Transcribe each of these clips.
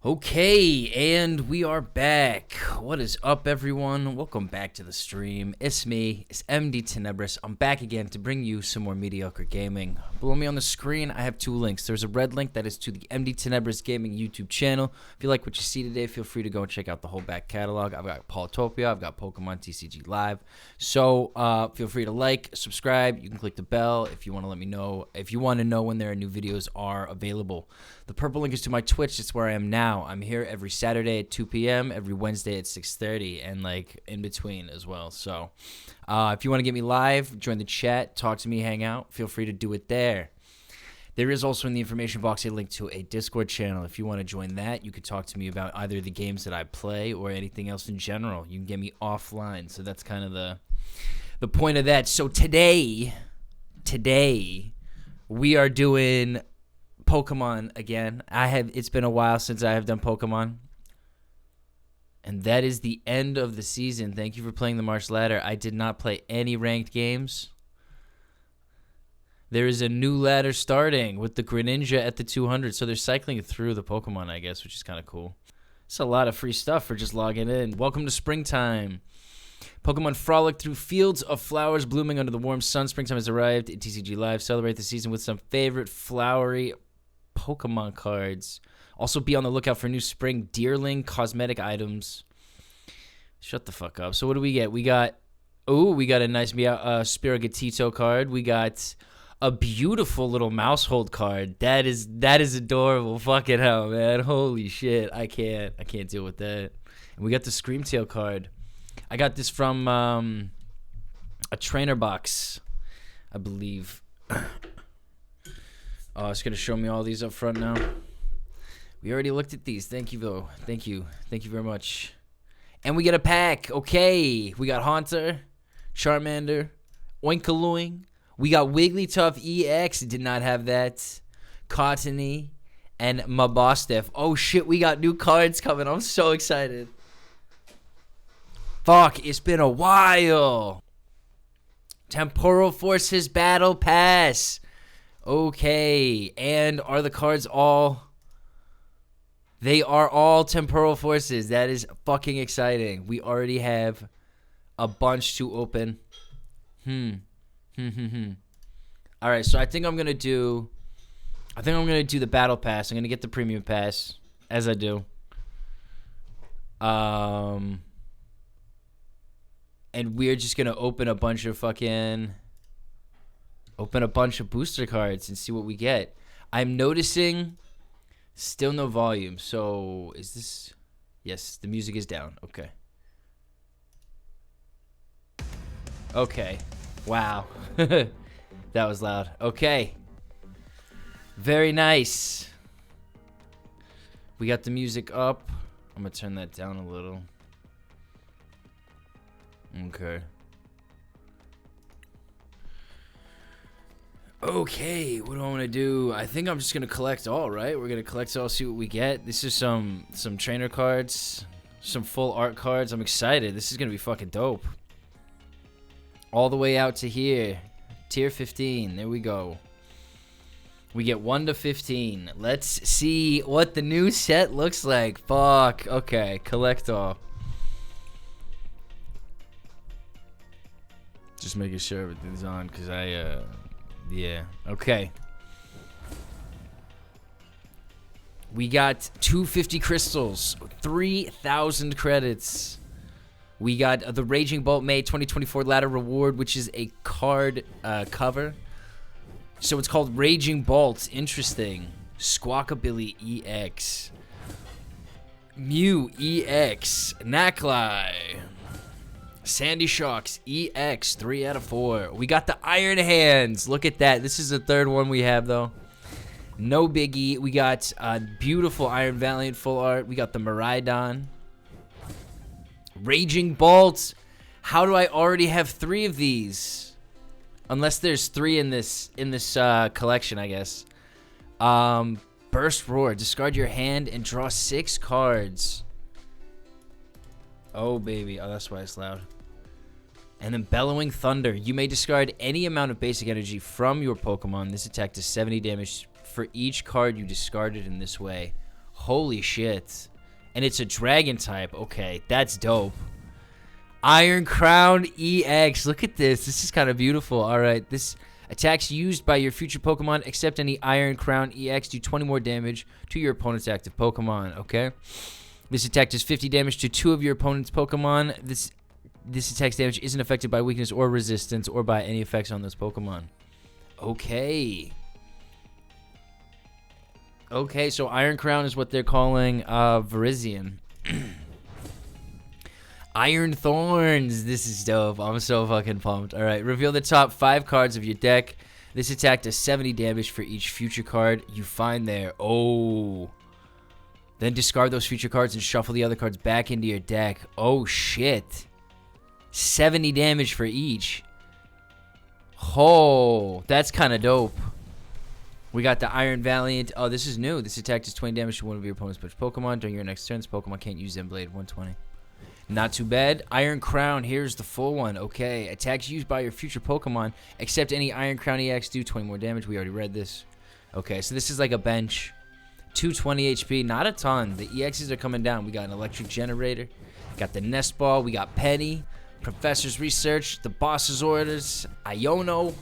Okay, and we are back. What is up, everyone? Welcome back to the stream. It's me, it's M.D.Tenebris. I'm back again to bring you some more mediocre gaming. Below me on the screen, I have two links. There's a red link that is to the M.D.Tenebris Gaming YouTube channel. If you like what you see today, feel free to go and check out the whole back catalog. I've got Polytopia, I've got Pokemon TCG Live. So feel free to like, subscribe. You can click the bell if you want to let me know. If you want to know when there are new videos are available. The purple link is to my Twitch. It's where I am now. I'm here every Saturday at 2 p.m., every Wednesday at 6:30, and like in between as well. So if you want to get me live, join the chat, talk to me, hang out, feel free to do it there. There is also in the information box a link to a Discord channel. If you want to join that, you could talk to me about either the games that I play or anything else in general. You can get me offline. So that's kind of the point of that. So today we are doing Pokemon again. It's been a while since I have done Pokemon. And that is the end of the season. Thank you for playing the March Ladder. I did not play any ranked games. There is a new ladder starting with the Greninja at the 200. So they're cycling through the Pokemon, I guess, which is kind of cool. It's a lot of free stuff for just logging in. Welcome to springtime. Pokemon frolic through fields of flowers blooming under the warm sun. Springtime has arrived in TCG Live. Celebrate the season with some favorite flowery Pokemon cards. Also be on the lookout for new spring Deerling cosmetic items. Shut the fuck up. So what do we get? We got a nice Spirigatito card. We got a beautiful little Mousehold card. That is adorable. Fucking hell, man. Holy shit. I can't deal with that. And we got the Screamtail card. I got this from a trainer box, I believe. Oh, it's going to show me all these up front now. We already looked at these. Thank you, though. Thank you. Thank you very much. And we get a pack. Okay. We got Haunter, Charmander, Oinkoloing. We got Wigglytuff EX. Did not have that. Cottony and Mabosstiff. Oh, shit. We got new cards coming. I'm so excited. Fuck. It's been a while. Temporal Forces Battle Pass. Okay, and are the cards all... They are all Temporal Forces. That is fucking exciting. We already have a bunch to open. Alright, so I think I'm gonna do the Battle Pass. I'm gonna get the Premium Pass, as I do. And we're just gonna open a bunch of booster cards and see what we get. I'm noticing still no volume. So is this... Yes, the music is down. Okay. Okay. Wow. That was loud. Okay. Very nice. We got the music up. I'm going to turn that down a little. Okay. Okay, what do I want to do? I think I'm just going to collect all, right? We're going to collect all, see what we get. This is some trainer cards, some full art cards. I'm excited. This is going to be fucking dope. All the way out to here. Tier 15. There we go. We get 1 to 15. Let's see what the new set looks like. Fuck. Okay, collect all. Just making sure everything's on because yeah. Okay. We got 250 crystals, 3,000 credits. We got the Raging Bolt May 2024 ladder reward, which is a card cover. So it's called Raging Bolt. Interesting. Squawkabilly EX. Mew EX. Nacli. Sandy Shocks EX 3 out of 4. We got the Iron Hands. Look at that. This is the third one we have though. No biggie. We got beautiful Iron Valiant full art. We got the Miraidon. Raging Bolt. How do I already have 3 of these? Unless there's 3 in this collection, I guess. Burst Roar. Discard your hand and draw 6 cards. Oh, baby. Oh, that's why it's loud. And then Bellowing Thunder. You may discard any amount of basic energy from your Pokemon. This attack does 70 damage for each card you discarded in this way. Holy shit. And it's a dragon type. Okay, that's dope. Iron Crown EX. Look at this. This is kind of beautiful. All right, this attacks used by your future Pokemon, except any Iron Crown EX, do 20 more damage to your opponent's active Pokemon. Okay. This attack does 50 damage to 2 of your opponent's Pokemon. This attack's damage isn't affected by weakness or resistance or by any effects on those Pokemon. Okay. Okay, so Iron Crown is what they're calling Virizion. Iron Thorns. This is dope. I'm so fucking pumped. All right, reveal the top 5 cards of your deck. This attack does 70 damage for each future card you find there. Oh. Then discard those future cards and shuffle the other cards back into your deck. Oh, shit. 70 damage for each. Oh, that's kind of dope. We got the Iron Valiant. Oh, this is new. This attack does 20 damage to one of your opponent's bench Pokemon. During your next turn, this Pokemon can't use Zen Blade. 120. Not too bad. Iron Crown. Here's the full one. Okay. Attacks used by your future Pokemon, except any Iron Crown EX, do 20 more damage. We already read this. Okay, so this is like a bench. 220 HP. Not a ton. The EXs are coming down. We got an Electric Generator. Got the Nest Ball. We got Penny. Professor's Research. The Boss's Orders. Iono.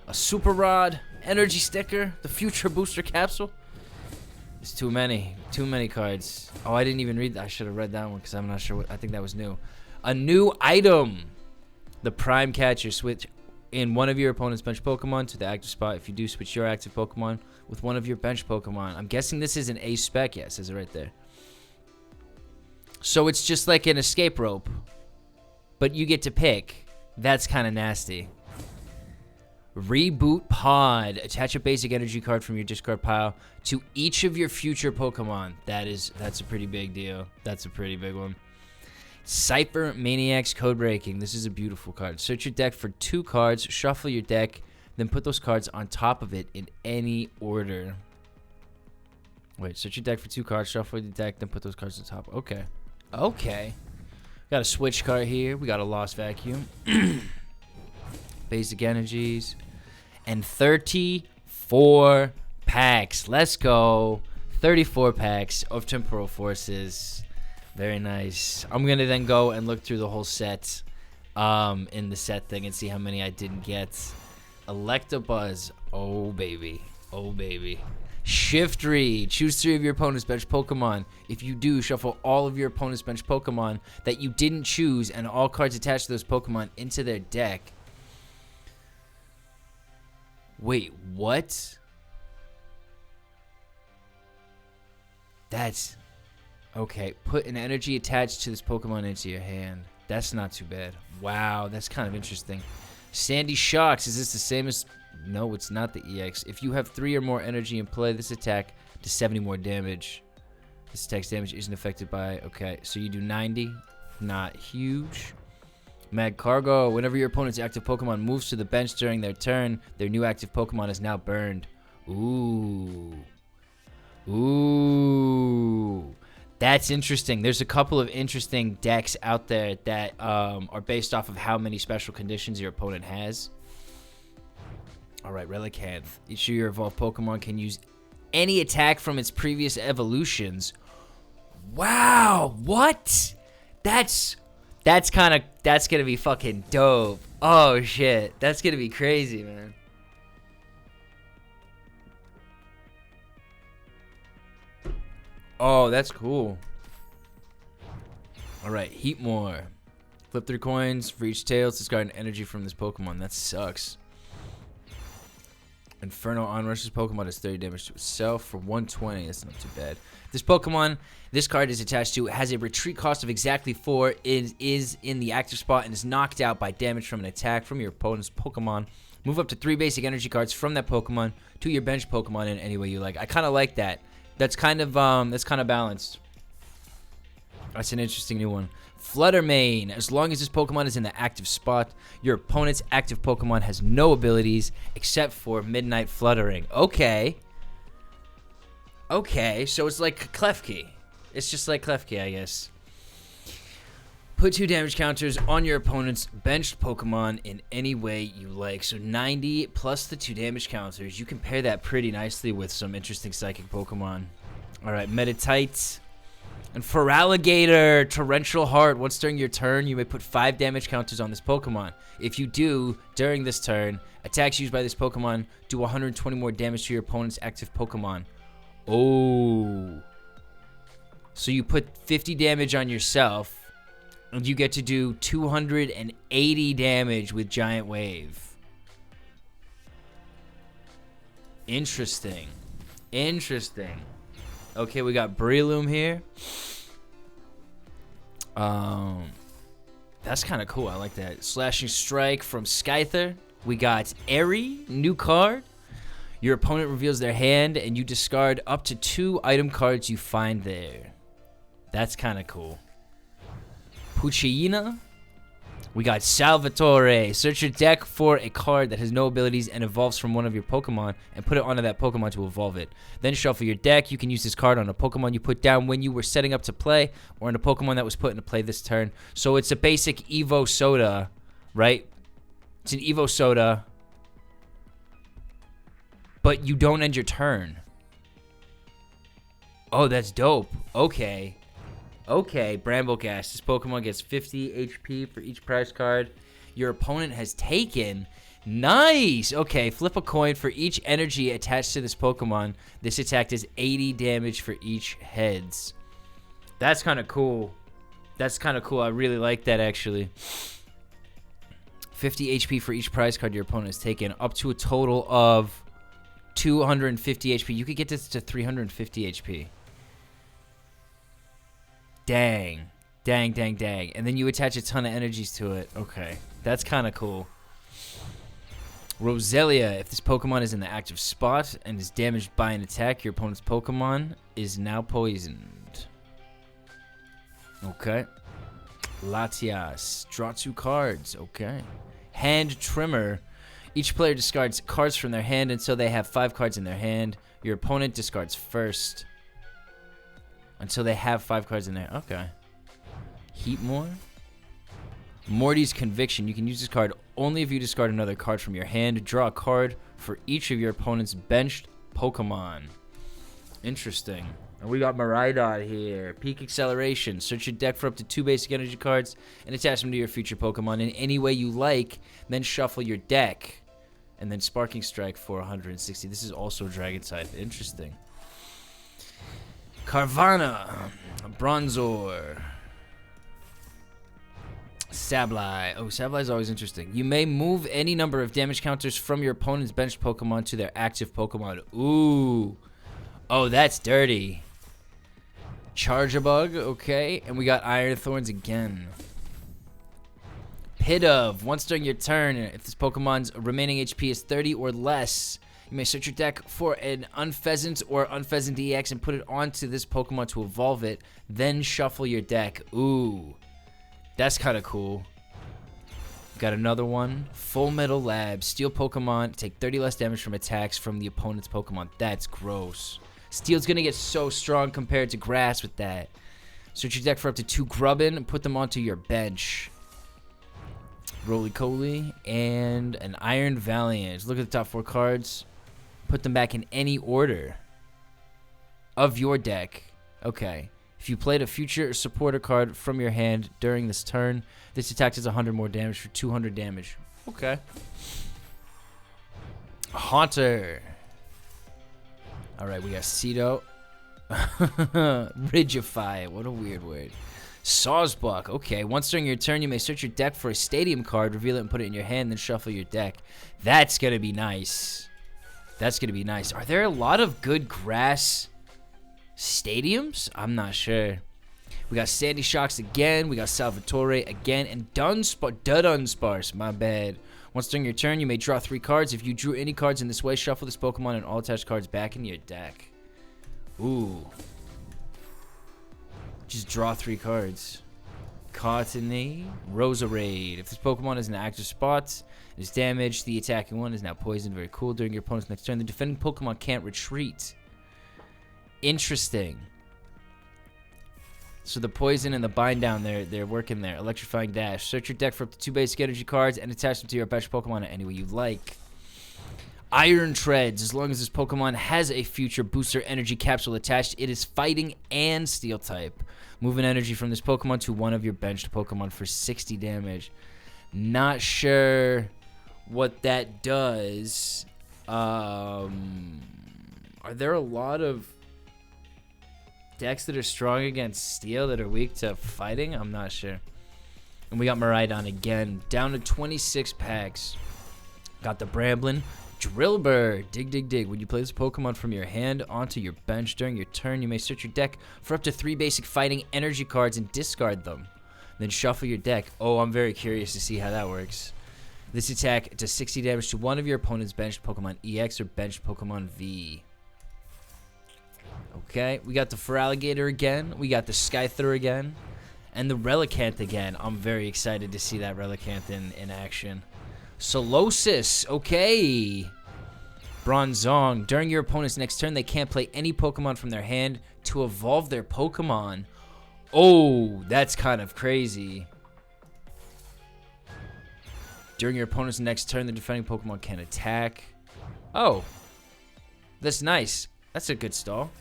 A Super Rod. Energy Sticker. The Future Booster Capsule. It's too many. Too many cards. Oh, I didn't even read that. I should have read that one because I'm not sure what. I think that was new. A new item. The Prime Catcher. Switch in one of your opponent's bench Pokemon to the active spot. If you do, switch your active Pokemon with one of your bench Pokemon. I'm guessing this is an A spec. Yeah, it says it right there. So it's just like an escape rope. But you get to pick. That's kind of nasty. Reboot Pod. Attach a basic energy card from your discard pile to each of your future Pokemon. That's a pretty big deal. That's a pretty big one. Cypher Maniac's Code Breaking. This is a beautiful card. Search your deck for 2 cards, shuffle your deck, then put those cards on top of it in any order. Wait, search your deck for 2 cards, shuffle your deck, then put those cards on top. Okay. Okay. Got a switch card here. We got a Lost Vacuum. Basic energies. And 34 packs. Let's go. 34 packs of Temporal Forces. Very nice. I'm going to then go and look through the whole set in the set thing and see how many I didn't get. Electabuzz. Oh, baby. Oh, baby. Shiftry. Choose 3 of your opponent's bench Pokemon. If you do, shuffle all of your opponent's bench Pokemon that you didn't choose and all cards attached to those Pokemon into their deck. Wait, what? That's... Okay, put an energy attached to this Pokemon into your hand. That's not too bad. Wow, that's kind of interesting. Sandy Shocks. Is this the same as... No, it's not the EX. If you have 3 or more energy in play, this attack does 70 more damage. This attack's damage isn't affected by... Okay, so you do 90. Not huge. Mad Cargo. Whenever your opponent's active Pokemon moves to the bench during their turn, their new active Pokemon is now burned. Ooh. Ooh. That's interesting. There's a couple of interesting decks out there that are based off of how many special conditions your opponent has. Alright, Relicanth. Each of your evolved Pokemon can use any attack from its previous evolutions. Wow, what? That's gonna be fucking dope. Oh shit, that's gonna be crazy, man. Oh, that's cool. Alright, Heatmore. Flip 3 coins for each tails. Discard an energy from this Pokemon. That sucks. Inferno Onrush's Pokemon does 30 damage to itself for 120. That's not too bad. This Pokemon, this card is attached to, has a retreat cost of exactly 4. It is in the active spot and is knocked out by damage from an attack from your opponent's Pokemon. Move up to 3 basic energy cards from that Pokemon to your bench Pokemon in any way you like. I kind of like that. That's kind of balanced. That's an interesting new one. Fluttermane. As long as this Pokemon is in the active spot, your opponent's active Pokemon has no abilities except for Midnight Fluttering. Okay. Okay, so it's like Klefki. It's just like Klefki, I guess. Put 2 damage counters on your opponent's benched Pokemon in any way you like. So 90 plus the 2 damage counters. You can pair that pretty nicely with some interesting Psychic Pokemon. All right, Meditite. And for Alligator, Torrential Heart. Once during your turn, you may put 5 damage counters on this Pokemon. If you do, during this turn, attacks used by this Pokemon do 120 more damage to your opponent's active Pokemon. Oh. So you put 50 damage on yourself, and you get to do 280 damage with Giant Wave. Interesting. Interesting. Okay, we got Breloom here. That's kind of cool. I like that. Slashing Strike from Scyther. We got Airy, new card. Your opponent reveals their hand, and you discard up to 2 item cards you find there. That's kind of cool. Pucciina. We got Salvatore. Search your deck for a card that has no abilities and evolves from one of your Pokemon and put it onto that Pokemon to evolve it. Then shuffle your deck. You can use this card on a Pokemon you put down when you were setting up to play or on a Pokemon that was put into play this turn. So it's a basic Evo Soda, right? It's an Evo Soda, but you don't end your turn. Oh, that's dope. Okay. Okay, Bramblecast. This Pokemon gets 50 HP for each prize card your opponent has taken. Nice! Okay, flip a coin for each energy attached to this Pokemon. This attack does 80 damage for each heads. That's kind of cool. That's kind of cool. I really like that, actually. 50 HP for each prize card your opponent has taken, up to a total of 250 HP. You could get this to 350 HP. Dang. Dang, dang, dang. And then you attach a ton of energies to it. Okay. That's kind of cool. Roselia. If this Pokemon is in the active spot and is damaged by an attack, your opponent's Pokemon is now poisoned. Okay. Latias. Draw 2 cards. Okay. Hand Trimmer. Each player discards cards from their hand until they have 5 cards in their hand. Your opponent discards first until they have 5 cards in there. Okay. Heatmore. Morty's Conviction. You can use this card only if you discard another card from your hand. Draw a card for each of your opponent's benched Pokemon. Interesting. And we got Miraidon here. Peak Acceleration. Search your deck for up to 2 basic energy cards and attach them to your future Pokemon in any way you like. Then shuffle your deck. And then Sparking Strike for 160. This is also Dragon type. Interesting. Carvanha. Bronzor. Sableye. Oh, Sableye is always interesting. You may move any number of damage counters from your opponent's benched Pokemon to their active Pokemon. Ooh. Oh, that's dirty. Charjabug. Okay. And we got Iron Thorns again. Pidove. Once during your turn, if this Pokemon's remaining HP is 30 or less, you may search your deck for an Unpheasant or Unpheasant EX and put it onto this Pokemon to evolve it. Then shuffle your deck. Ooh. That's kind of cool. Got another one. Full Metal Lab. Steel Pokemon. Take 30 less damage from attacks from the opponent's Pokemon. That's gross. Steel's going to get so strong compared to Grass with that. Search your deck for up to 2 Grubbin and put them onto your bench. Roly-Coly. And an Iron Valiant. Look at the top 4 cards. Put them back in any order of your deck. Okay. If you played a future supporter card from your hand during this turn, this attack does 100 more damage for 200 damage. Okay. Haunter. Alright, we got Cedo. Ridgify. What a weird word. Sawsbuck. Okay, once during your turn, you may search your deck for a stadium card, reveal it and put it in your hand, then shuffle your deck. That's going to be nice. That's going to be nice. Are there a lot of good grass stadiums? I'm not sure. We got Sandy Shocks again. We got Salvatore again. And Dunsparce. My bad. Once during your turn, you may draw 3 cards. If you drew any cards in this way, shuffle this Pokemon and all attached cards back in your deck. Ooh. Just draw 3 cards. Cottony. Roserade. If this Pokemon is in an active spot, it is damaged. The attacking one is now poisoned. Very cool. During your opponent's next turn, the defending Pokemon can't retreat. Interesting. So the poison and the bind down there, they're working there. Electrifying Dash. Search your deck for up to 2 basic energy cards and attach them to your bench Pokemon in any way you like. Iron Treads. As long as this Pokemon has a future booster energy capsule attached, it is fighting and steel type. Move an energy from this Pokemon to one of your benched Pokemon for 60 damage. Not sure what that does. Are there a lot of decks that are strong against steel that are weak to fighting? I'm not sure. And we got Miraidon again, down to 26 packs. Got the Bramblin. Drillbur. Dig, dig, dig. When you play this Pokemon from your hand onto your bench during your turn, you may search your deck for up to 3 basic fighting energy cards and discard them. Then shuffle your deck. Oh, I'm very curious to see how that works. This attack does 60 damage to one of your opponent's benched Pokemon EX or benched Pokemon V. Okay, we got the Feraligatr again. We got the Scyther again. And the Relicanth again. I'm very excited to see that Relicanth in action. Solosis, okay. Bronzong. During your opponent's next turn, they can't play any Pokemon from their hand to evolve their Pokemon. Oh, that's kind of crazy. During your opponent's next turn, the defending Pokemon can attack. Oh, that's nice. That's a good stall.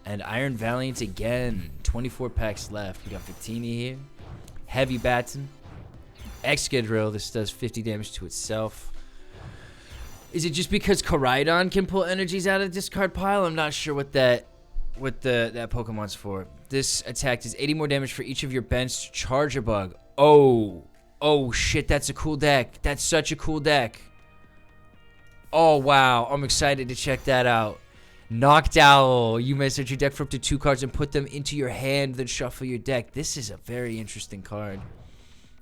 And Iron Valiant again. 24 packs left. We got Victini here. Heavy Baton. Excadrill. This does 50 damage to itself. Is it just because Koraidon can pull energies out of the discard pile? I'm not sure what that Pokemon's for. This attack does 80 more damage for each of your benched Charger Bug. Oh shit, that's a cool deck. That's such a cool deck. Oh wow, I'm excited to check that out. Noctowl. You may search your deck for up to 2 cards and put them into your hand, then shuffle your deck. This is a very interesting card.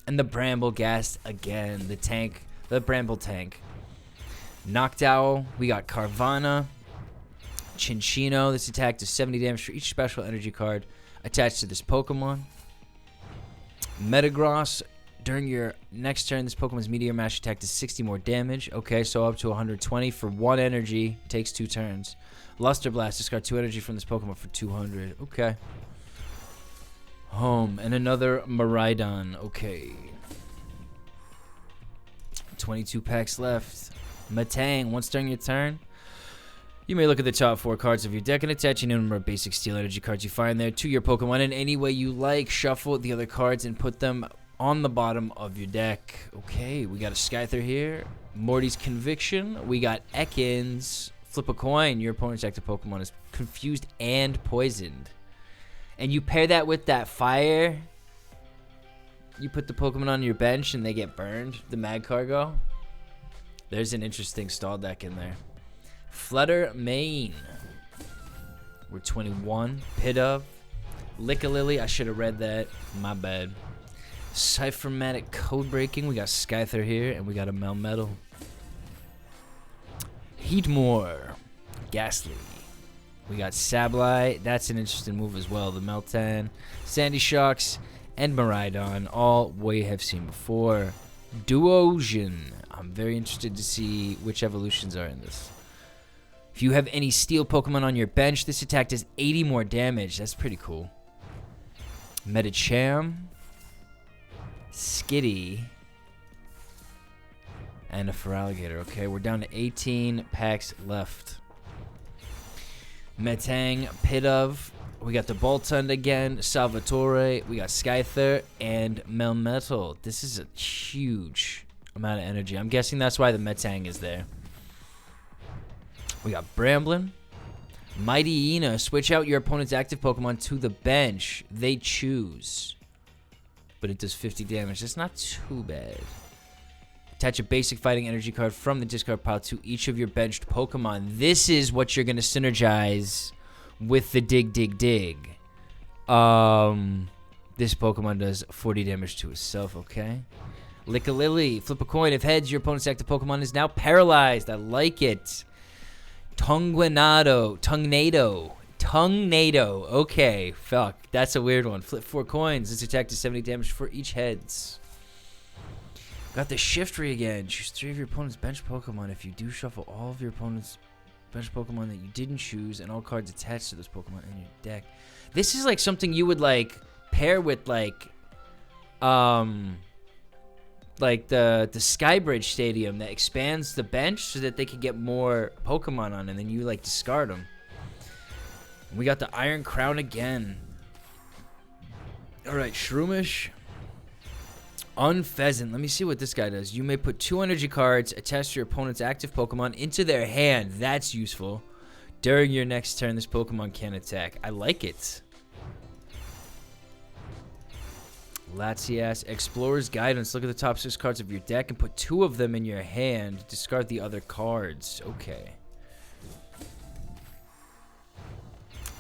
And the Brambleghast again. The tank. The Bramble tank. Noctowl. We got Carvanha. Chinchino. This attack does 70 damage for each special energy card attached to this Pokemon. Metagross. During your next turn, this Pokemon's Meteor Mash attack does 60 more damage. Okay, so up to 120 for 1 energy. Takes 2 turns. Luster Blast. Discard 2 energy from this Pokemon for 200. Okay. Home. And another Miraidon. Okay. 22 packs left. Matang. Once during your turn, you may look at the top 4 cards of your deck and attach any number of basic steel energy cards you find there to your Pokemon in any way you like. Shuffle the other cards and put them on the bottom of your deck. Okay, we got a Scyther here. Morty's Conviction. We got Ekans. Flip a coin. Your opponent's active Pokemon is confused and poisoned. And you pair that with that fire. You put the Pokemon on your bench and they get burned. The Mag Cargo. There's an interesting stall deck in there. Flutter Mane. We're 21. Pidove. Lickalily. I should have read that. My bad. Cyphermatic Code Breaking. We got Scyther here, and we got a Melmetal. Heatmore. Ghastly. We got Sableye. That's an interesting move as well. The Meltan. Sandy Shocks, and Miraidon. All we have seen before. Duosion. I'm very interested to see which evolutions are in this. If you have any steel Pokemon on your bench, this attack does 80 more damage. That's pretty cool. Medicham. Skitty, and a Feraligatr. Okay, we're down to 18 packs left. Metang, Pidove. We got the Boltund again. Salvatore. We got Scyther and Melmetal. This is a huge amount of energy. I'm guessing that's why the Metang is there. We got Bramblin. Mighty Ina. Switch out your opponent's active Pokemon to the bench. They choose. But it does 50 damage. That's not too bad. Attach a basic fighting energy card from the discard pile to each of your benched Pokemon. This is what you're going to synergize with the Dig, Dig, Dig. This Pokemon does 40 damage to itself, okay? Lickalily. Flip a coin. If heads, your opponent's active Pokemon is now paralyzed. I like it. Tunguanado. Tungnado. Okay, fuck. That's a weird one. Flip 4 coins. This attack does 70 damage for each heads. Got the Shiftry again. Choose 3 of your opponent's bench Pokemon. If you do, shuffle all of your opponent's bench Pokemon that you didn't choose and all cards attached to this Pokemon in your deck. This is like something you would like pair with like like the Skybridge Stadium that expands the bench so that they can get more Pokemon on, and then you like discard them. We got the Iron Crown again. All right, Shroomish. Unpheasant. Let me see what this guy does. You may put 2 energy cards attached to your opponent's active Pokemon into their hand. That's useful. During your next turn, this Pokemon can attack. I like it. Latias. Explorer's Guidance. Look at the top 6 cards of your deck and put 2 of them in your hand. Discard the other cards. Okay.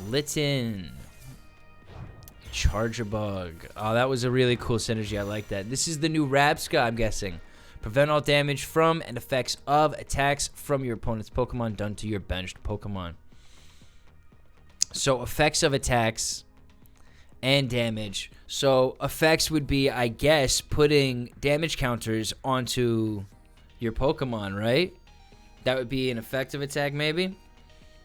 Litten. Chargebug. Oh, that was a really cool synergy. I like that. This is the new Rabsca, I'm guessing. Prevent all damage from and effects of attacks from your opponent's Pokemon done to your benched Pokemon. So, effects of attacks and damage. So, effects would be, I guess, putting damage counters onto your Pokemon, right? That would be an effective attack, maybe?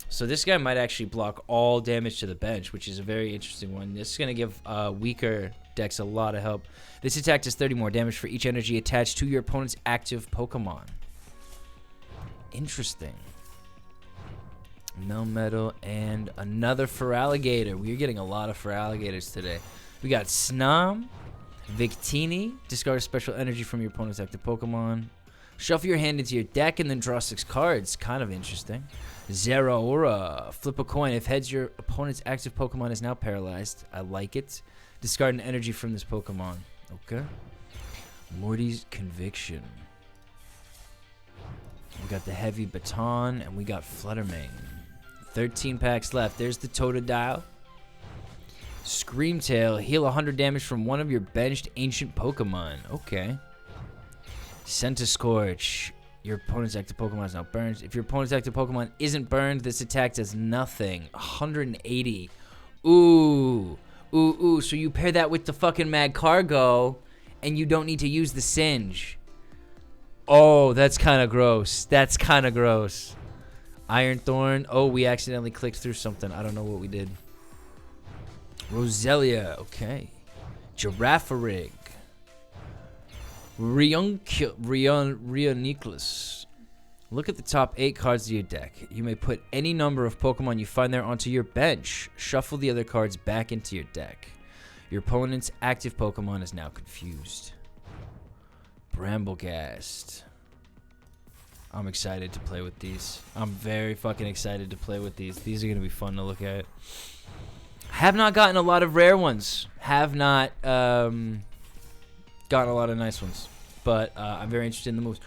So this guy might actually block all damage to the bench, which is a very interesting one. This is going to give weaker decks a lot of help. This attack does 30 more damage for each energy attached to your opponent's active Pokemon. Interesting. Melmetal and another Feraligatr. We're getting a lot of Feraligatrs today. We got Snom, Victini. Discard a special energy from your opponent's active Pokemon. Shuffle your hand into your deck and then draw 6 cards. Kind of interesting. Zeraora. Flip a coin. If heads, your opponent's active Pokemon is now paralyzed. I like it. Discard an energy from this Pokemon. Okay. Morty's Conviction. We got the Heavy Baton and we got Fluttermane. 13 packs left. There's the Totodile. Screamtail. Heal 100 damage from one of your benched ancient Pokemon. Okay. Centiskorch. Your opponent's active Pokemon is now burned. If your opponent's active Pokemon isn't burned, this attack does nothing. 180. Ooh. Ooh. So you pair that with the fucking Magcargo, and you don't need to use the Singe. Oh, that's kind of gross. That's kind of gross. Iron Thorn. Oh, we accidentally clicked through something. I don't know what we did. Roselia. Okay. Girafarig. Rioniclus. Look at the top 8 cards of your deck. You may put any number of Pokemon you find there onto your bench. Shuffle the other cards back into your deck. Your opponent's active Pokemon is now confused. Bramblegast. I'm excited to play with these. I'm very fucking excited to play with these. These are going to be fun to look at. Have not gotten a lot of rare ones. Have not gotten a lot of nice ones. But I'm very interested in the moves.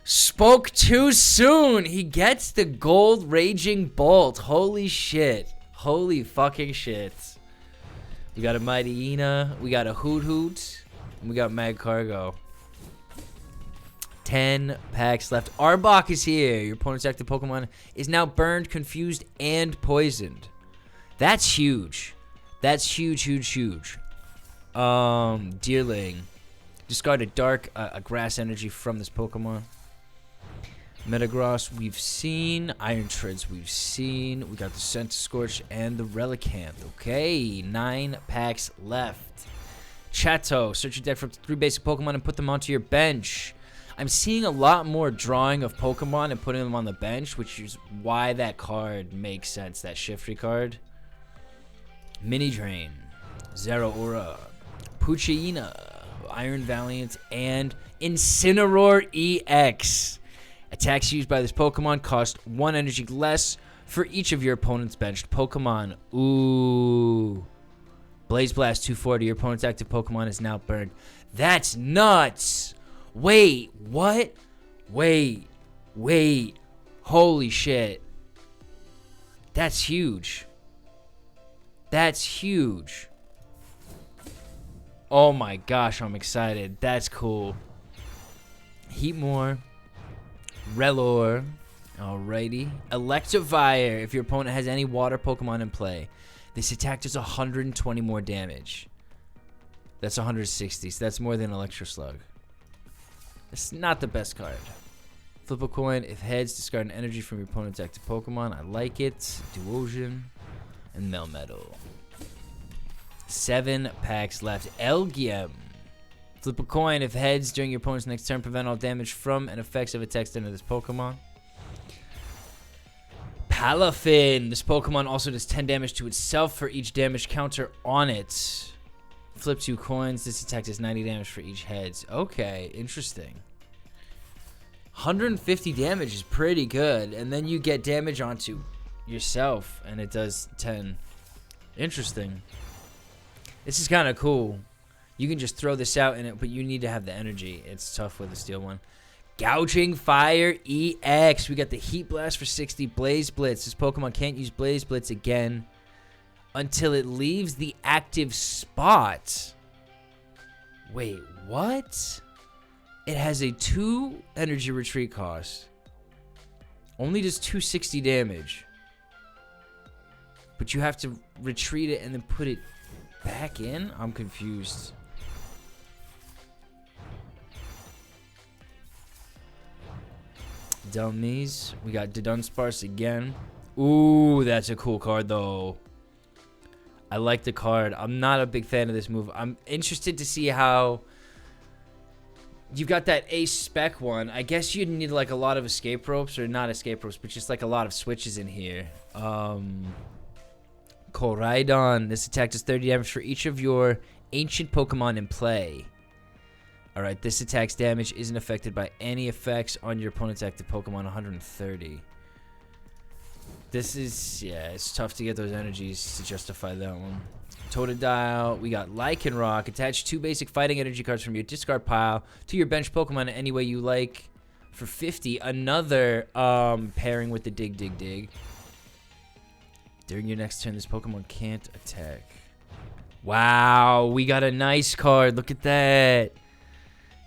Spoke too soon. He gets the gold Raging Bolt. Holy shit. Holy fucking shit. We got a Mightyena. We got a Hoot. And we got Magcargo. 10 packs left. Arbok is here. Your opponent's active Pokemon is now burned, confused, and poisoned. That's huge. That's huge. Deerling. Discard a dark, a grass energy from this Pokemon. Metagross we've seen. Iron Treads we've seen. We got the Centiskorch and the Relicanth. Okay, 9 packs left. Chateau. Search your deck for 3 basic Pokemon and put them onto your bench. I'm seeing a lot more drawing of Pokemon and putting them on the bench, which is why that card makes sense, that Shiftry card. Mini Drain, Zeraora, Poochyena, Iron Valiant, and Incineroar EX. Attacks used by this Pokemon cost 1 energy less for each of your opponent's benched Pokemon. Ooh. Blaze Blast 240. Your opponent's active Pokemon is now burned. That's nuts. Wait, what? Wait. Holy shit. That's huge. That's huge. Oh my gosh, I'm excited. That's cool. Heatmore. Relor. Alrighty. Electivire. If your opponent has any water Pokemon in play, this attack does 120 more damage. That's 160, so that's more than Electroslug. It's not the best card. Flip a coin. If heads, discard an energy from your opponent's active Pokemon. I like it. Duosion and Melmetal. 7 packs left. Elgyem. Flip a coin. If heads, during your opponent's next turn, prevent all damage from and effects of attacks done to this Pokemon. Palafin. This Pokemon also does 10 damage to itself for each damage counter on it. Flip 2 coins. This attack does 90 damage for each heads. Okay, interesting. 150 damage is pretty good. And then you get damage onto yourself, and it does 10. Interesting. This is kind of cool. You can just throw this out in it, but you need to have the energy. It's tough with the steel one. Gouging Fire EX. We got the Heat Blast for 60. Blaze Blitz. This Pokemon can't use Blaze Blitz again until it leaves the active spot. Wait, what? It has a 2 energy retreat cost. Only does 260 damage. But you have to retreat it and then put it back in? I'm confused. Dummies. We got Dunsparce again. Ooh, that's a cool card, though. I like the card. I'm not a big fan of this move. I'm interested to see how... You've got that Ace Spec one. I guess you'd need, like, a lot of escape ropes. Or not escape ropes, but just, like, a lot of switches in here. Koraidon. This attack does 30 damage for each of your ancient Pokemon in play. Alright, this attack's damage isn't affected by any effects on your opponent's active Pokemon. 130. This is, yeah, it's tough to get those energies to justify that one. Totodile. We got Lycanroc. Attach 2 basic fighting energy cards from your discard pile to your bench Pokemon in any way you like for 50. Another pairing with the Dig Dig Dig. During your next turn, this Pokemon can't attack. Wow, we got a nice card. Look at that.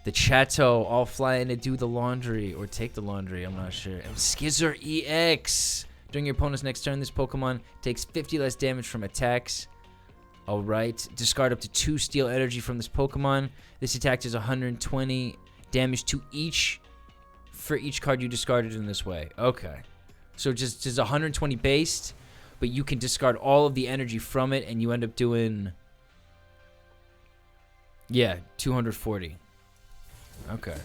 The Chateau, all flying to do the laundry. Or take the laundry, I'm not sure. And Skizzer EX. During your opponent's next turn, this Pokemon takes 50 less damage from attacks. Alright. Discard up to 2 steel energy from this Pokemon. This attack does 120 damage to each for each card you discarded in this way. Okay. So just 120 based, but you can discard all of the energy from it, and you end up doing... Yeah, 240. Okay.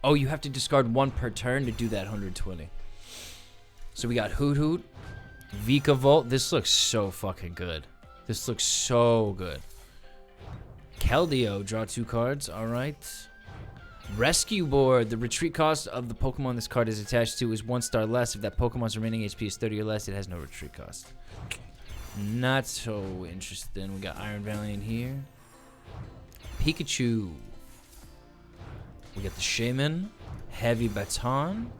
Oh, you have to discard 1 per turn to do that 120. So we got Hoot Hoot, Vikavolt. This looks so fucking good. This looks so good. Keldeo, draw 2 cards. Alright. Rescue Board. The retreat cost of the Pokemon this card is attached to is 1 star less. If that Pokemon's remaining HP is 30 or less, it has no retreat cost. Not so interesting. We got Iron Valiant here. Pikachu. We got the Shaman. Heavy Baton.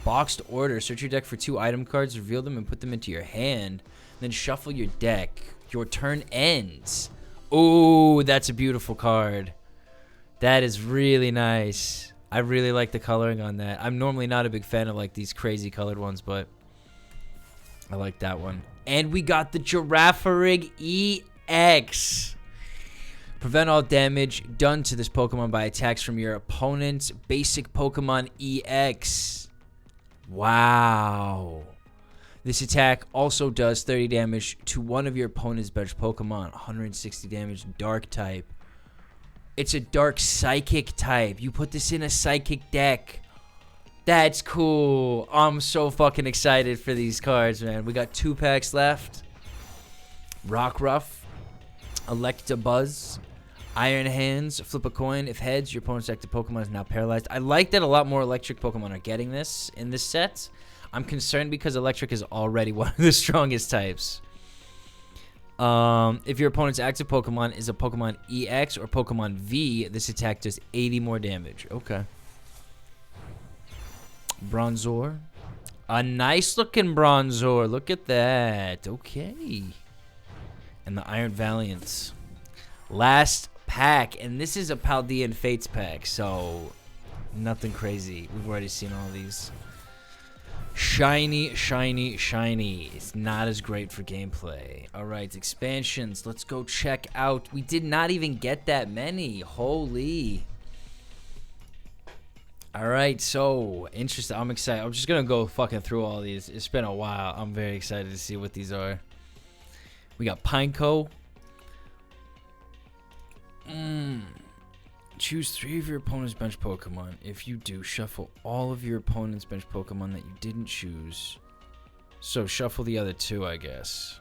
Boxed Order. Search your deck for 2 item cards, reveal them, and put them into your hand. Then shuffle your deck. Your turn ends. Oh, that's a beautiful card. That is really nice. I really like the coloring on that. I'm normally not a big fan of like these crazy colored ones, but I like that one. And we got the Girafarig EX. Prevent all damage done to this Pokemon by attacks from your opponent's basic Pokemon EX. Wow. This attack also does 30 damage to one of your opponent's bench Pokemon. 160 damage, Dark type. It's a Dark Psychic type. You put this in a Psychic deck. That's cool. I'm so fucking excited for these cards, man. We got 2 packs left. Rockruff. Electabuzz. Iron Hands. Flip a coin. If heads, your opponent's active Pokemon is now paralyzed. I like that a lot more electric Pokemon are getting this in this set. I'm concerned because electric is already one of the strongest types. If your opponent's active Pokemon is a Pokemon EX or Pokemon V, this attack does 80 more damage. Okay. Bronzor. A nice looking Bronzor. Look at that. Okay. And the Iron Valiants. Last pack. And this is a Paldean Fates pack, so nothing crazy. We've already seen all these. Shiny, shiny, shiny. It's not as great for gameplay. Alright, expansions. Let's go check out. We did not even get that many. Holy. Alright, so interesting. I'm excited. I'm just gonna go fucking through all these. It's been a while. I'm very excited to see what these are. We got Pineco. Choose 3 of your opponent's bench Pokemon. If you do, shuffle all of your opponent's bench Pokemon that you didn't choose. So shuffle the other 2, I guess.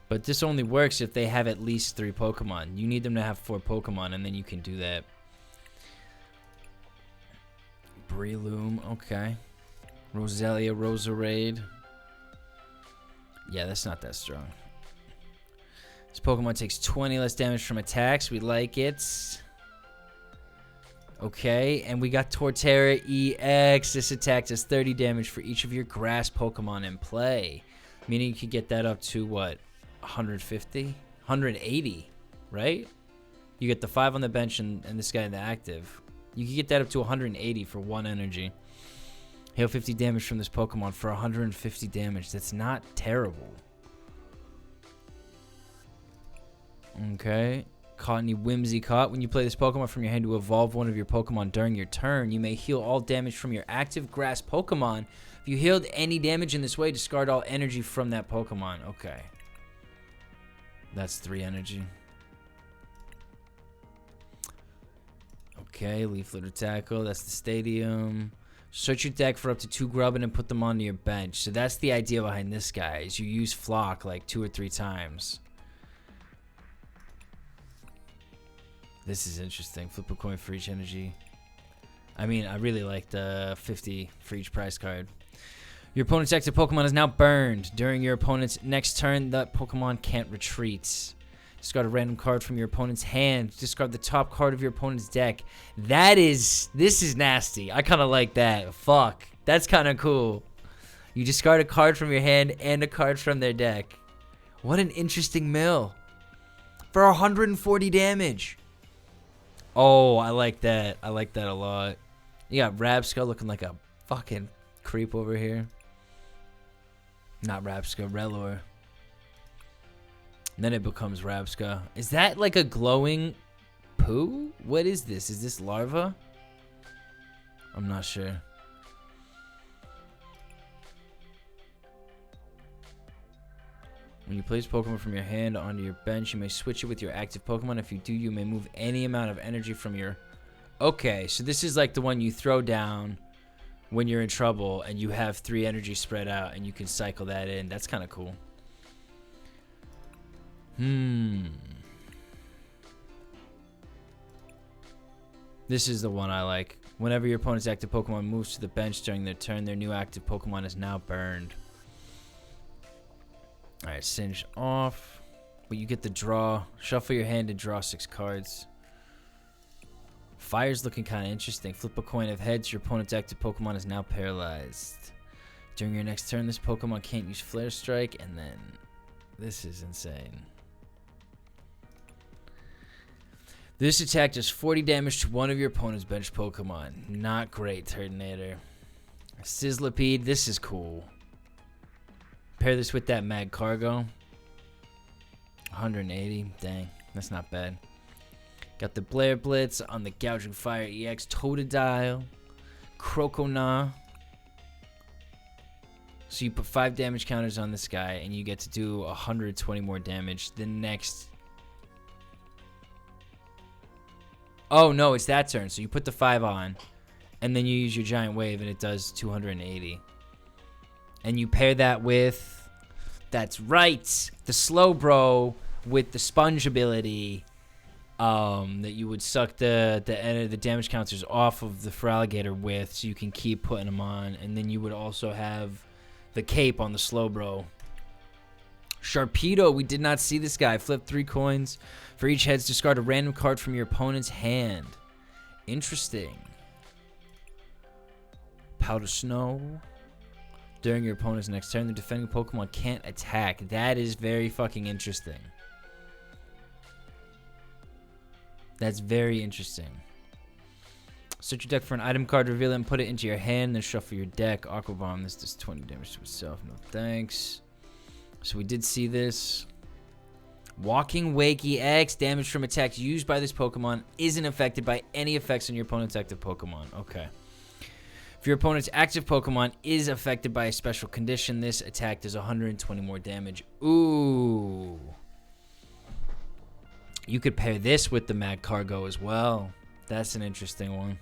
But this only works if they have at least 3 Pokemon. You need them to have 4 Pokemon, and then you can do that. Breloom, okay. Roselia, Roserade. Yeah, that's not that strong. This Pokemon takes 20 less damage from attacks. We like it. Okay, and we got Torterra EX. This attack does 30 damage for each of your grass Pokemon in play. Meaning you can get that up to, what, 150? 180, right? You get the 5 on the bench and this guy in the active. You can get that up to 180 for 1 energy. Hail 50 damage from this Pokemon for 150 damage. That's not terrible. Okay. Cottonee Whimsicott. When you play this Pokemon from your hand to evolve one of your Pokemon during your turn, you may heal all damage from your active grass Pokemon. If you healed any damage in this way, discard all energy from that Pokemon. Okay. That's 3 energy. Okay, Leaf Litter Tackle. That's the Stadium. Search your deck for up to 2 Grubbin and put them onto your bench. So that's the idea behind this guy, is you use Flock like 2 or 3 times. This is interesting. Flip a coin for each energy. I mean, I really like the 50 for each prize card. Your opponent's active Pokemon is now burned. During your opponent's next turn, that Pokemon can't retreat. Discard a random card from your opponent's hand. Discard the top card of your opponent's deck. This is nasty. I kind of like that. Fuck. That's kind of cool. You discard a card from your hand and a card from their deck. What an interesting mill. For 140 damage. Oh, I like that. I like that a lot. You got Rabsca looking like a fucking creep over here. Not Rabsca, Rellor. And then it becomes Rabsca. Is that like a glowing poo? What is this? Is this larva? I'm not sure. When you place Pokemon from your hand onto your bench, you may switch it with your active Pokemon. If you do, you may move any amount of energy from your... Okay, so this is like the one you throw down when you're in trouble and you have 3 energy spread out and you can cycle that in. That's kind of cool. This is the one I like. Whenever your opponent's active Pokemon moves to the bench during their turn, their new active Pokemon is now burned. Alright, Singe off. But you get the draw. Shuffle your hand and draw 6 cards. Fire's looking kind of interesting. Flip a coin of heads. Your opponent's active Pokemon is now paralyzed. During your next turn, this Pokemon can't use Flare Strike. And then... This is insane. This attack does 40 damage to one of your opponent's bench Pokemon. Not great, Turtonator. Sizzlipede, this is cool. Pair this with that Mag Cargo. 180, dang, that's not bad. Got the Blair Blitz on the Gouging Fire EX, Totodile, Crocona. So you put 5 damage counters on this guy, and you get to do 120 more damage. The next... Oh, no, it's that turn. So you put the 5 on, and then you use your Giant Wave, and it does 280. And you pair that with... That's right! The Slowbro with the Sponge ability that you would suck the damage counters off of the Feraligatr with, so you can keep putting them on. And then you would also have the Cape on the Slowbro. Sharpedo, we did not see this guy. Flip 3 coins. For each heads, discard a random card from your opponent's hand. Interesting. Powder Snow. During your opponent's next turn, the defending Pokemon can't attack. That is very fucking interesting. That's very interesting. Search your deck for an item card, reveal it, and put it into your hand, then shuffle your deck. Aqua Bomb, this does 20 damage to itself. No thanks. So we did see this. Walking Wake EX, damage from attacks used by this Pokemon isn't affected by any effects on your opponent's active Pokemon. Okay. If your opponent's active Pokemon is affected by a special condition, this attack does 120 more damage. Ooh. You could pair this with the Mad Cargo as well. That's an interesting one.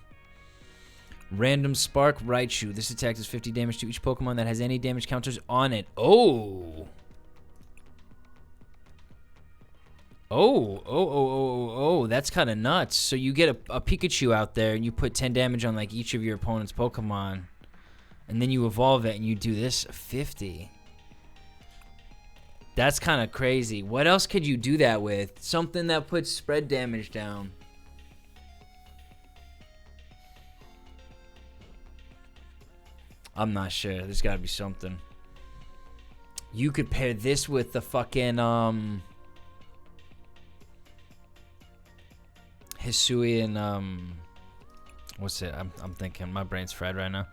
Random Spark Raichu. This attack does 50 damage to each Pokemon that has any damage counters on it. Oh. Oh, that's kind of nuts. So you get a Pikachu out there and you put 10 damage on like each of your opponent's Pokemon. And then you evolve it and you do this 50. That's kind of crazy. What else could you do that with? Something that puts spread damage down. I'm not sure. There's got to be something. You could pair this with the fucking Hisuian what's it? I'm thinking. My brain's fried right now.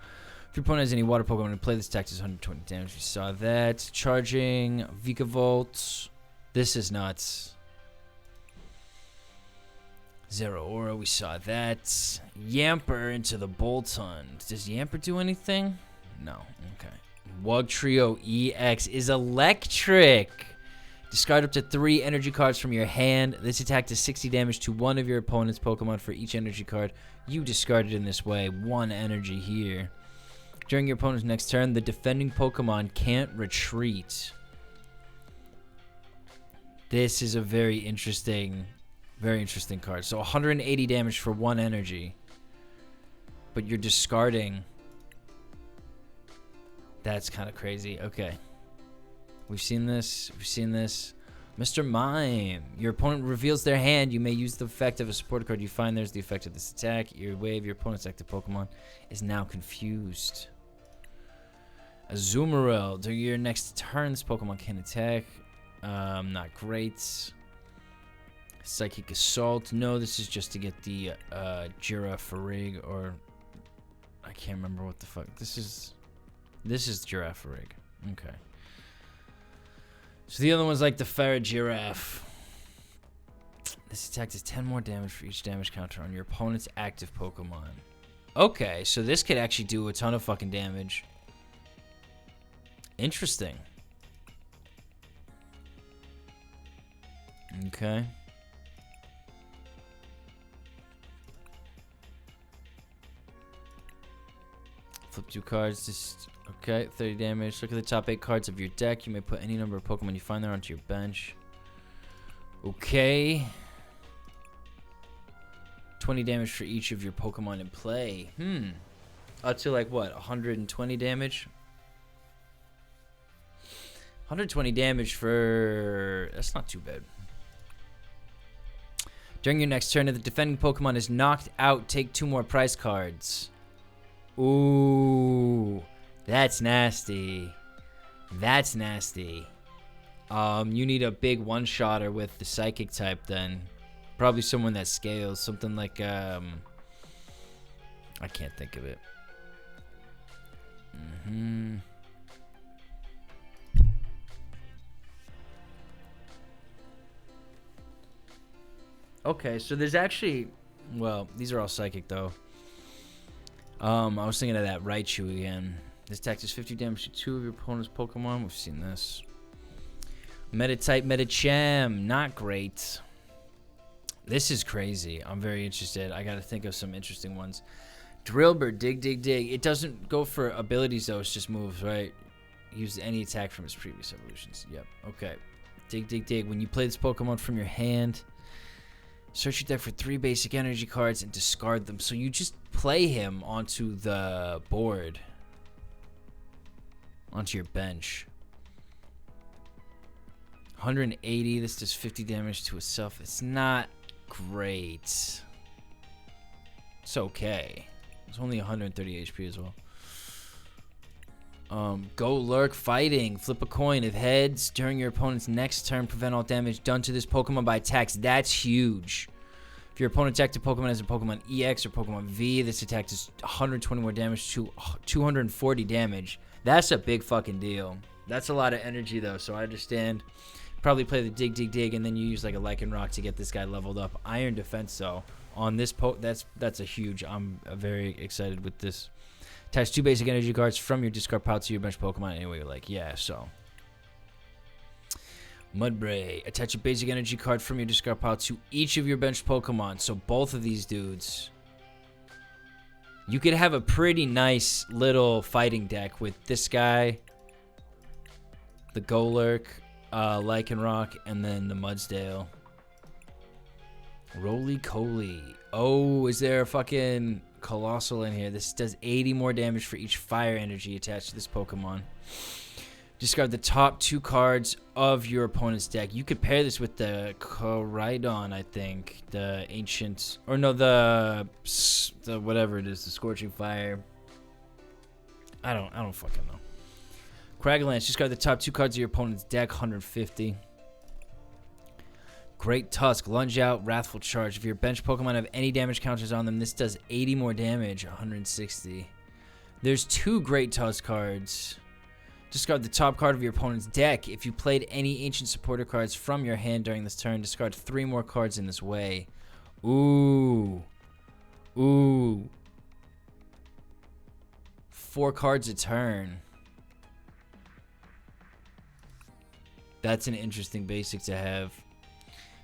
If your opponent has any water Pokemon to play, this attack does 120 damage. We saw that. Charging Vikavolt. This is nuts. Zeraora, we saw that. Yamper into the Boltund. Does Yamper do anything? No. Okay. Wugtrio EX is electric. Discard up to 3 energy cards from your hand. This attack does 60 damage to one of your opponent's Pokemon for each energy card you discarded in this way. 1 energy here. During your opponent's next turn, the defending Pokemon can't retreat. This is a very interesting card. So 180 damage for 1 energy. But you're discarding. That's kind of crazy. Okay. We've seen this. Mr. Mime. Your opponent reveals their hand. You may use the effect of a support card you find. There's the effect of this attack. Your wave, your opponent's active Pokemon is now confused. Azumarill. During your next turn, this Pokemon can attack. Not great. Psychic Assault. No, this is just to get the Girafarig, or I can't remember what the fuck. This is Girafarig. Okay. So the other one's like the Farigiraf. This attack does 10 more damage for each damage counter on your opponent's active Pokemon. Okay, so this could actually do a ton of fucking damage. Interesting. Okay. Flip 2 cards. Just okay. 30 damage. Look at the top 8 cards of your deck. You may put any number of Pokemon you find there onto your bench. Okay. 20 damage for each of your Pokemon in play. Up to like what? 120 damage? 120 damage for... That's not too bad. During your next turn, if the defending Pokemon is knocked out, take 2 more prize cards. Ooh. That's nasty. That's nasty. You need a big one-shotter with the Psychic type then. Probably someone that scales. Something like, I can't think of it. Okay, so there's actually... Well, these are all Psychic, though. I was thinking of that Raichu again. This attack does 50 damage to 2 of your opponent's Pokemon. We've seen this. Meta-type Medicham. Not great. This is crazy. I'm very interested. I gotta think of some interesting ones. Drillbur, dig, dig, dig. It doesn't go for abilities, though. It's just moves, right? Use any attack from its previous evolutions. Yep. Okay. Dig, dig, dig. When you play this Pokemon from your hand... Search your deck for 3 basic energy cards and discard them. So you just play him onto the board. Onto your bench. 180. This does 50 damage to itself. It's not great. It's okay. It's only 130 HP as well. Go Lurk Fighting. Flip a coin. If heads, during your opponent's next turn, prevent all damage done to this Pokemon by attacks. That's huge. If your opponent's active Pokemon has a Pokemon EX or Pokemon V, this attack does 120 more damage to 240 damage. That's a big fucking deal. That's a lot of energy, though, so I understand. Probably play the dig, dig, dig, and then you use like a Lycanroc to get this guy leveled up. Iron Defense, though, on this that's a huge. I'm very excited with this. Attach 2 basic energy cards from your discard pile to your bench Pokemon anyway you like. Yeah, so. Mudbray. Attach a basic energy card from your discard pile to each of your bench Pokemon. So both of these dudes. You could have a pretty nice little fighting deck with this guy, the Golurk, Lycanroc, and then the Mudsdale. Roly-Coly. Oh, is there a fucking Colossal in here? This does 80 more damage for each fire energy attached to this Pokemon. Discard the top 2 cards of your opponent's deck. You could pair this with the Koraidon, I think. The Ancient... Or no, the whatever it is. The Scorching Fire. I don't fucking know. Craglanche. Discard the top 2 cards of your opponent's deck. 150. Great Tusk. Lunge out. Wrathful Charge. If your bench Pokemon have any damage counters on them, this does 80 more damage. 160. There's 2 Great Tusk cards. Discard the top card of your opponent's deck. If you played any Ancient Supporter cards from your hand during this turn, discard 3 more cards in this way. Ooh. Ooh. 4 cards a turn. That's an interesting basic to have.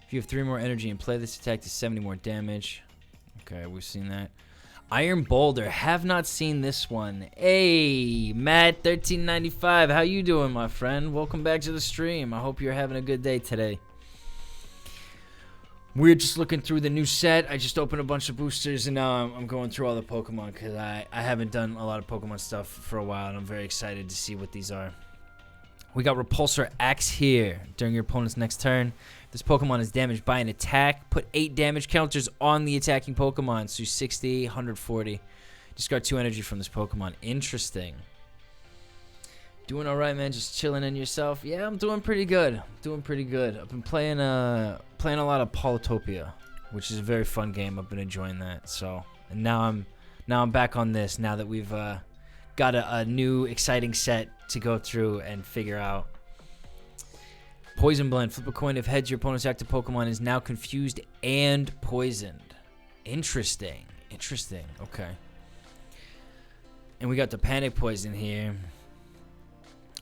If you have 3 more energy and play this attack to 70 more damage. Okay, we've seen that. Iron Boulder. Have not seen this one. Hey, Matt1395. How you doing, my friend? Welcome back to the stream. I hope you're having a good day today. We're just looking through the new set. I just opened a bunch of boosters, and now I'm going through all the Pokemon because I haven't done a lot of Pokemon stuff for a while, and I'm very excited to see what these are. We got Repulsor Axe here. During your opponent's next turn, this Pokemon is damaged by an attack. Put 8 damage counters on the attacking Pokemon. So 60, 140. Discard 2 energy from this Pokemon. Interesting. Doing alright, man. Just chilling in yourself. Yeah, I'm doing pretty good. Doing pretty good. I've been playing a lot of Polytopia, which is a very fun game. I've been enjoying that. So, and now I'm back on this. Now that we've got a new exciting set to go through and figure out. Poison Blend. Flip a coin. If heads, your opponent's active Pokemon is now confused and poisoned. Interesting. Interesting. Okay. And we got the Panic Poison here,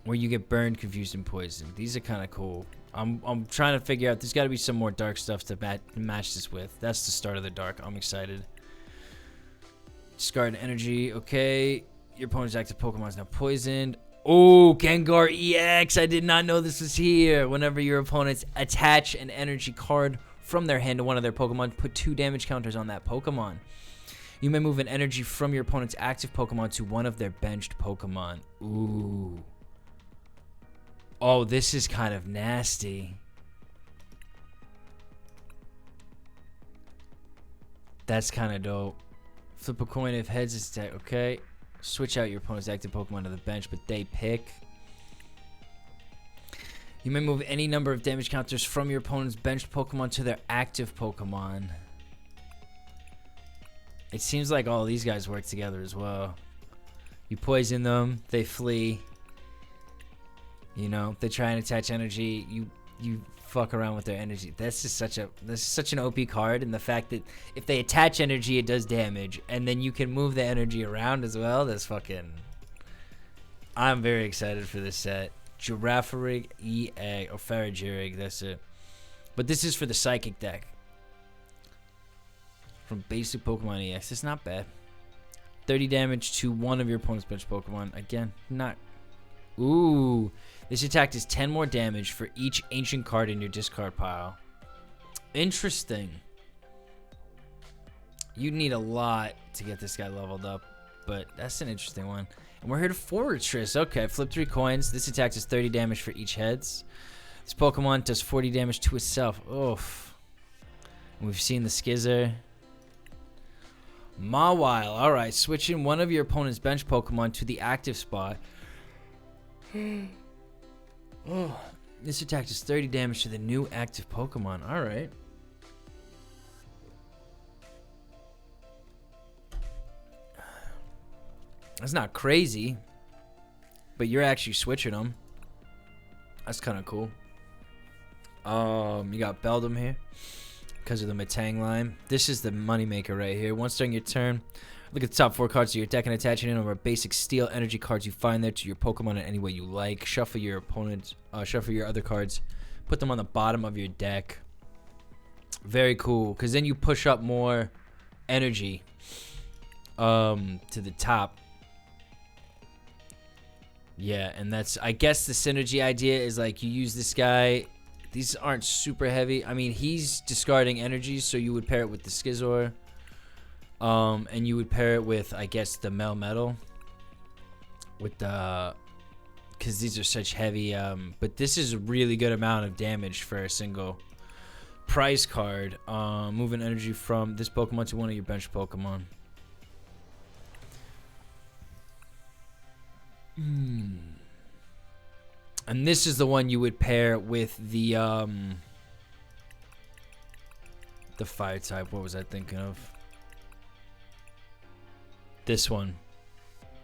where you get burned, confused, and poisoned. These are kind of cool. I'm trying to figure out. There's got to be some more dark stuff to match this with. That's the start of the dark. I'm excited. Discard energy. Okay. Your opponent's active Pokemon is now poisoned. Oh, Gengar EX. I did not know this was here. Whenever your opponents attach an energy card from their hand to one of their Pokemon, put 2 damage counters on that Pokemon. You may move an energy from your opponent's active Pokemon to one of their benched Pokemon. Ooh. Oh, this is kind of nasty. That's kind of dope. Flip a coin if heads is deck. Okay. Switch out your opponent's active Pokemon to the bench, but they pick. You may move any number of damage counters from your opponent's benched Pokemon to their active Pokemon. It seems like all these guys work together as well. You poison them, they flee. You know, they try and attach energy. You fuck around with their energy. This is such an OP card, and the fact that if they attach energy, it does damage, and then you can move the energy around as well. That's fucking. I'm very excited for this set. Girafarig EA or Farigirrig. That's it. But this is for the Psychic deck. From basic Pokemon EX. It's not bad. 30 damage to one of your opponent's bench Pokemon. Again, not. Ooh. This attack does 10 more damage for each ancient card in your discard pile. Interesting. You'd need a lot to get this guy leveled up, but that's an interesting one. And we're here to Fortress. Okay, flip 3 coins. This attack does 30 damage for each heads. This Pokemon does 40 damage to itself. Oof. And we've seen the Skizzer. Mawile. Alright, switching one of your opponent's bench Pokemon to the active spot. Oh, this attack does 30 damage to the new active Pokemon. Alright. That's not crazy, but you're actually switching them. That's kind of cool. You got Beldum here because of the Metang line. This is the moneymaker right here. Once during your turn, Look at the top 4 cards of your deck and attach any number of basic steel energy cards you find there to your Pokemon in any way you like. Shuffle your opponent's, shuffle your other cards. Put them on the bottom of your deck. Very cool, because then you push up more energy to the top. Yeah, and that's, I guess the synergy idea is like you use this guy. These aren't super heavy. I mean, he's discarding energy, so you would pair it with the Scizor. And you would pair it with, I guess, the Melmetal. With the, because these are such heavy, but this is a really good amount of damage for a single prize card. Moving energy from this Pokemon to one of your bench Pokemon. And this is the one you would pair with the fire type. What was I thinking of? This one.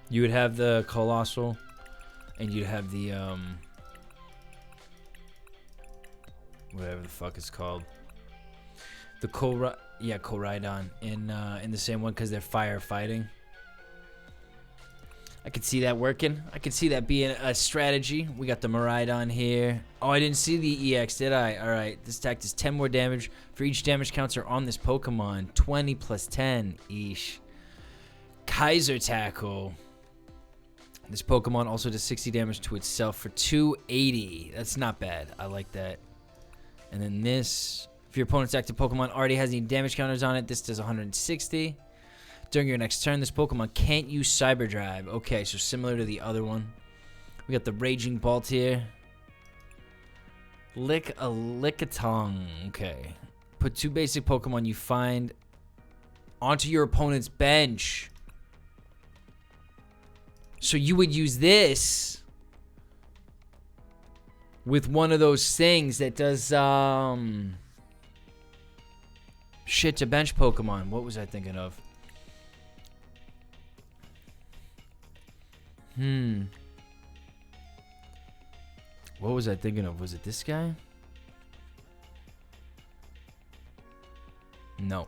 You would have the Colossal, and you'd have the whatever the fuck it's called. The Koraidon in the same one, because they're fire fighting. I could see that working. I could see that being a strategy. We got the Miraidon here. Oh, I didn't see the EX, did I? All right. This attack does 10 more damage for each damage counter on this Pokemon. 20 plus 10. Eesh. Kaiser Tackle. This Pokemon also does 60 damage to itself for 280. That's not bad. I like that. And then this, if your opponent's active Pokemon already has any damage counters on it, this does 160. During your next turn, this Pokemon can't use Cyber Drive. Okay, so similar to the other one. We got the Raging Bolt here. Lickitung. Okay. Put 2 basic Pokemon you find onto your opponent's bench. So you would use this with one of those things that does shit to bench Pokemon. What was I thinking of? What was I thinking of? Was it this guy? No.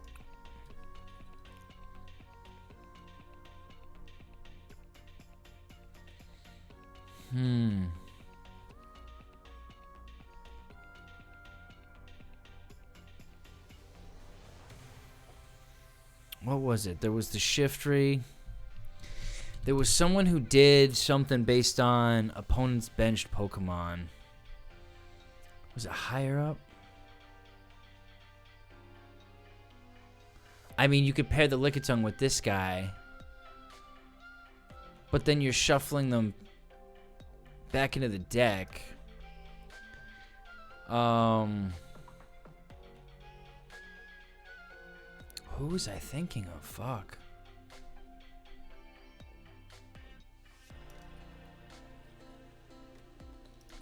What was it? There was the Shiftry. There was someone who did something based on opponent's benched Pokemon. Was it higher up? I mean, you could pair the Lickitung with this guy. But then you're shuffling them back into the deck. Who was I thinking of? Fuck.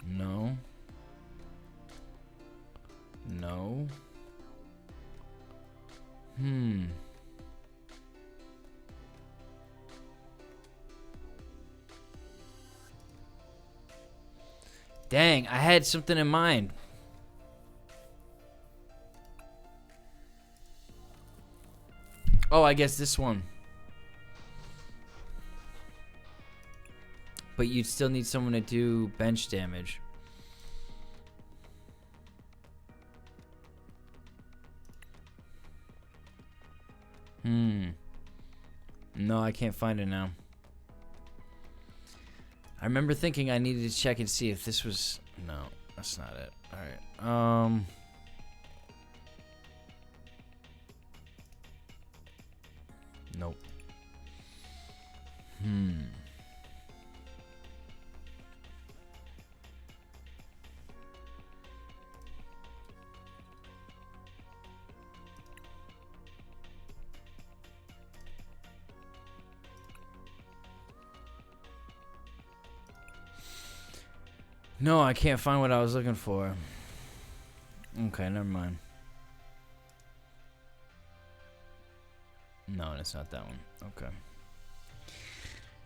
No. No. Dang, I had something in mind. Oh, I guess this one. But you'd still need someone to do bench damage. No, I can't find it now. I remember thinking I needed to check and see if this was... No, that's not it. Alright. Nope. No, I can't find what I was looking for. Okay, never mind. No, it's not that one. Okay.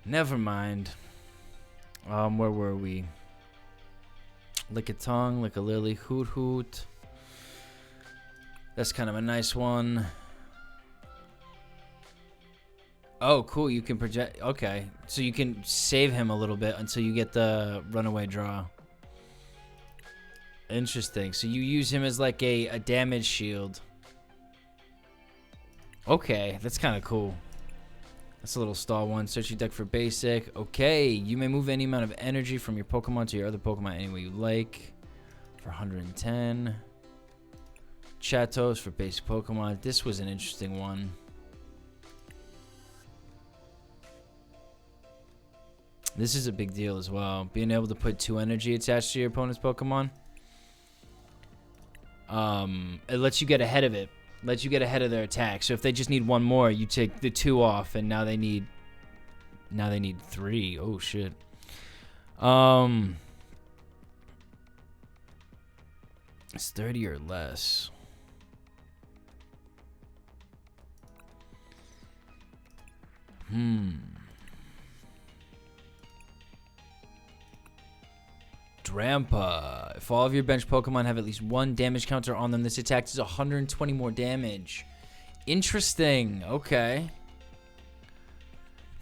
Never mind. Where were we? Lickitung, Lickalily, Hoot Hoot. That's kind of a nice one. Oh, cool. You can project. Okay. So you can save him a little bit until you get the runaway draw. Interesting. So you use him as like a damage shield. Okay. That's kind of cool. That's a little stall one. Search your deck for basic. Okay. You may move any amount of energy from your Pokemon to your other Pokemon any way you like. For 110. Chatos for basic Pokemon. This was an interesting one. This is a big deal as well. Being able to put 2 energy attached to your opponent's Pokemon. It lets you get ahead of it. Lets you get ahead of their attack. So if they just need 1 more, you take the 2 off, and now they need 3. Oh shit. It's 30 or less. Drampa. If all of your bench Pokemon have at least 1 damage counter on them, this attack does 120 more damage. Interesting. Okay.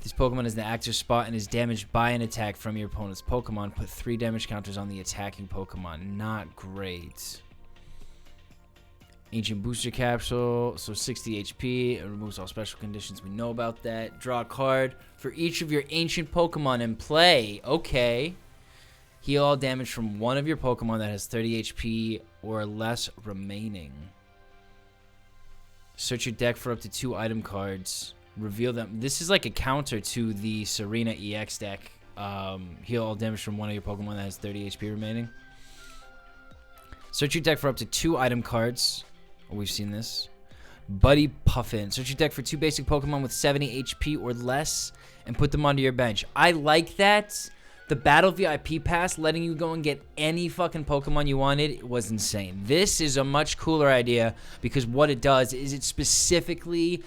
This Pokemon is in the active spot and is damaged by an attack from your opponent's Pokemon. Put 3 damage counters on the attacking Pokemon. Not great. Ancient Booster Capsule. So 60 HP. It removes all special conditions. We know about that. Draw a card for each of your ancient Pokemon in play. Okay. Heal all damage from one of your Pokemon that has 30 HP or less remaining. Search your deck for up to 2 item cards. Reveal them. This is like a counter to the Serena EX deck. Heal all damage from one of your Pokemon that has 30 HP remaining. Search your deck for up to 2 item cards. Oh, we've seen this. Buddy Puffin. Search your deck for 2 basic Pokemon with 70 HP or less and put them onto your bench. I like that. The Battle VIP Pass, letting you go and get any fucking Pokemon you wanted, was insane. This is a much cooler idea because what it does is it specifically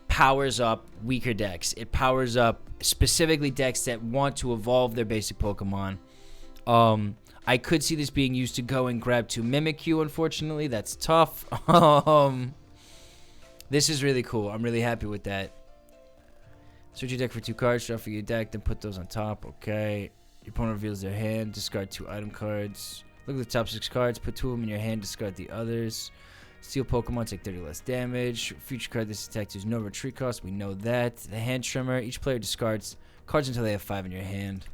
powers up weaker decks. It powers up specifically decks that want to evolve their basic Pokemon. I could see this being used to go and grab 2 Mimikyu, unfortunately. That's tough. This is really cool. I'm really happy with that. Search your deck for 2 cards, shuffle your deck, then put those on top. Okay. Your opponent reveals their hand, discard 2 item cards. Look at the top 6 cards, put 2 of them in your hand, discard the others. Steal Pokemon, take 30 less damage. Future card, this attack, there's no retreat cost. We know that. The hand trimmer, each player discards cards until they have 5 in your hand.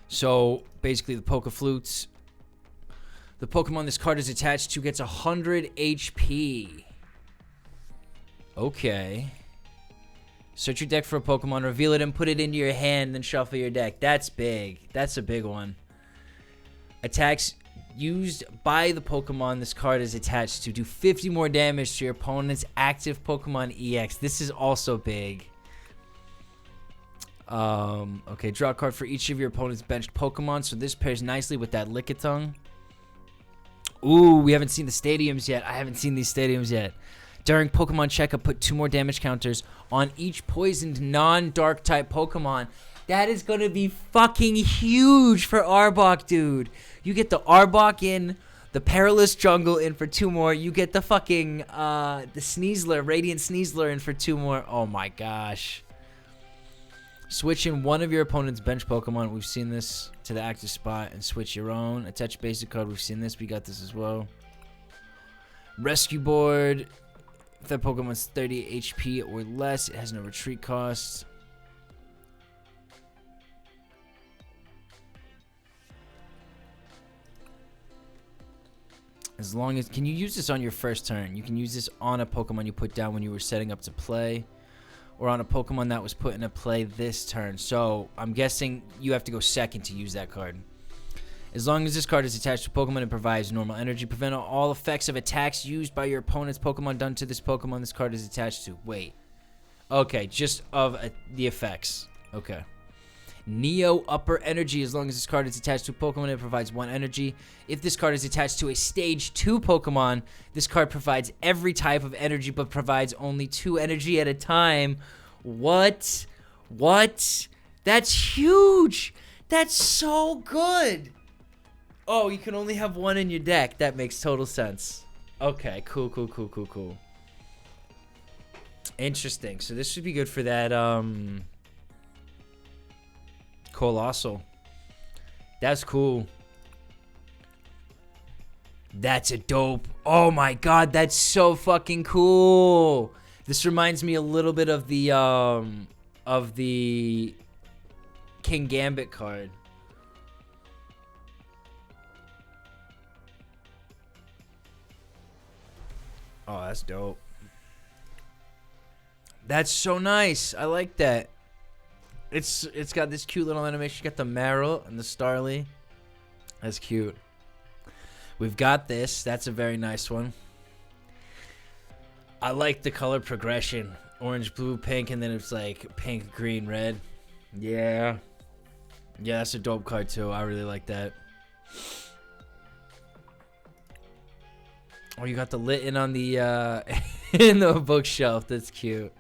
So, basically, the Pokeflutes. The Pokemon this card is attached to gets 100 HP. Okay. Search your deck for a Pokemon, reveal it, and put it into your hand, then shuffle your deck. That's big. That's a big one. Attacks used by the Pokemon this card is attached to do 50 more damage to your opponent's active Pokemon EX. This is also big. Okay, draw a card for each of your opponent's benched Pokemon. So this pairs nicely with that Lickitung. Ooh, we haven't seen the stadiums yet. I haven't seen these stadiums yet. During Pokemon checkup, put 2 more damage counters on each poisoned non-dark type Pokemon. That is going to be fucking huge for Arbok, dude. You get the Arbok in, the Perilous Jungle in for 2 more. You get the fucking, the Sneasler, Radiant Sneasler in for 2 more. Oh my gosh. Switch in one of your opponent's bench Pokemon. We've seen this to the active spot and switch your own. Attach basic card. We've seen this. We got this as well. Rescue board. If that Pokemon's 30 HP or less, it has no retreat cost. As long as... Can you use this on your first turn? You can use this on a Pokemon you put down when you were setting up to play. Or on a Pokemon that was put into play this turn. So, I'm guessing you have to go second to use that card. As long as this card is attached to Pokemon and provides normal energy, prevent all effects of attacks used by your opponent's Pokemon done to this Pokemon this card is attached to. Wait. Okay, just of the effects. Okay. Neo Upper Energy. As long as this card is attached to a Pokemon, it provides 1 energy. If this card is attached to a Stage 2 Pokemon, this card provides every type of energy, but provides only 2 energy at a time. What? What? That's huge! That's so good! Oh, you can only have 1 in your deck. That makes total sense. Okay, cool. Interesting. So this would be good for that Colossal. That's cool. That's a dope. Oh my god, that's so fucking cool. This reminds me a little bit of the King Gambit card. Oh, that's dope. That's so nice. I like that. It's got this cute little animation. You got the Meryl and the Starly. That's cute. We've got this. That's a very nice one. I like the color progression. Orange, blue, pink, and then it's like pink, green, red. Yeah. Yeah, that's a dope card too. I really like that. Oh, you got the lit in on the in the bookshelf. That's cute.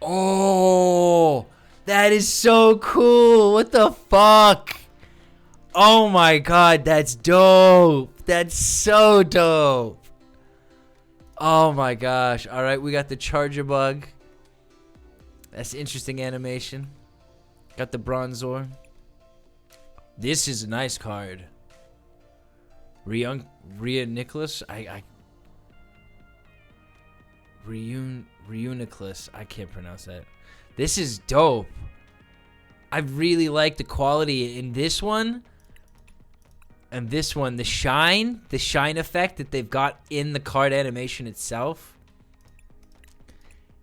Oh, that is so cool. What the fuck? Oh my god, that's dope. That's so dope. Oh my gosh. All right, we got the Charger Bug. That's interesting animation. Got the Bronzor. This is a nice card. Rhea Nicholas. Reuniclus. I can't pronounce that. This is dope. I really like the quality in this one. And this one, the shine effect that they've got in the card animation itself.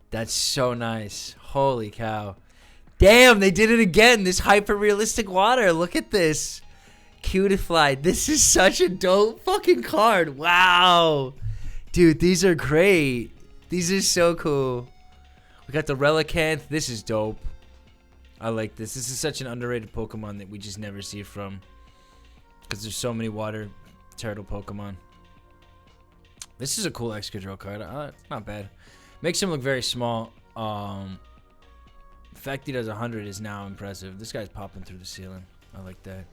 That's so nice. Holy cow. Damn, they did it again. This hyper-realistic water. Look at this. Cutifly. This is such a dope fucking card. Wow. Dude, these are great. These are so cool. We got the Relicanth. This is dope. I like this. This is such an underrated Pokemon that we just never see from. Because there's so many water turtle Pokemon. This is a cool Excadrill card. Not bad. Makes him look very small. The fact he does 100 is now impressive. This guy's popping through the ceiling. I like that.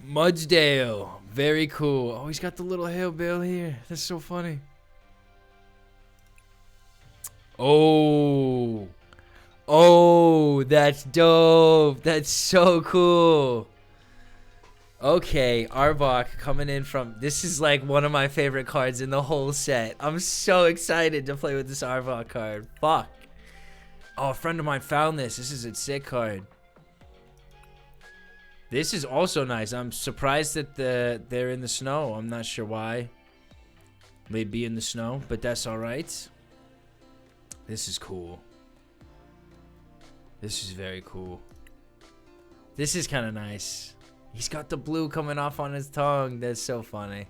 Mudsdale. Very cool. Oh, he's got the little hail bale here. That's so funny. Oh. Oh, that's dope. That's so cool. Okay, Arbok coming in from... This is like one of my favorite cards in the whole set. I'm so excited to play with this Arbok card. Fuck. Oh, a friend of mine found this. This is a sick card. This is also nice. I'm surprised that they're in the snow. I'm not sure why. They'd be in the snow, but that's alright. This is cool. This is very cool. This is kind of nice. He's got the blue coming off on his tongue. That's so funny.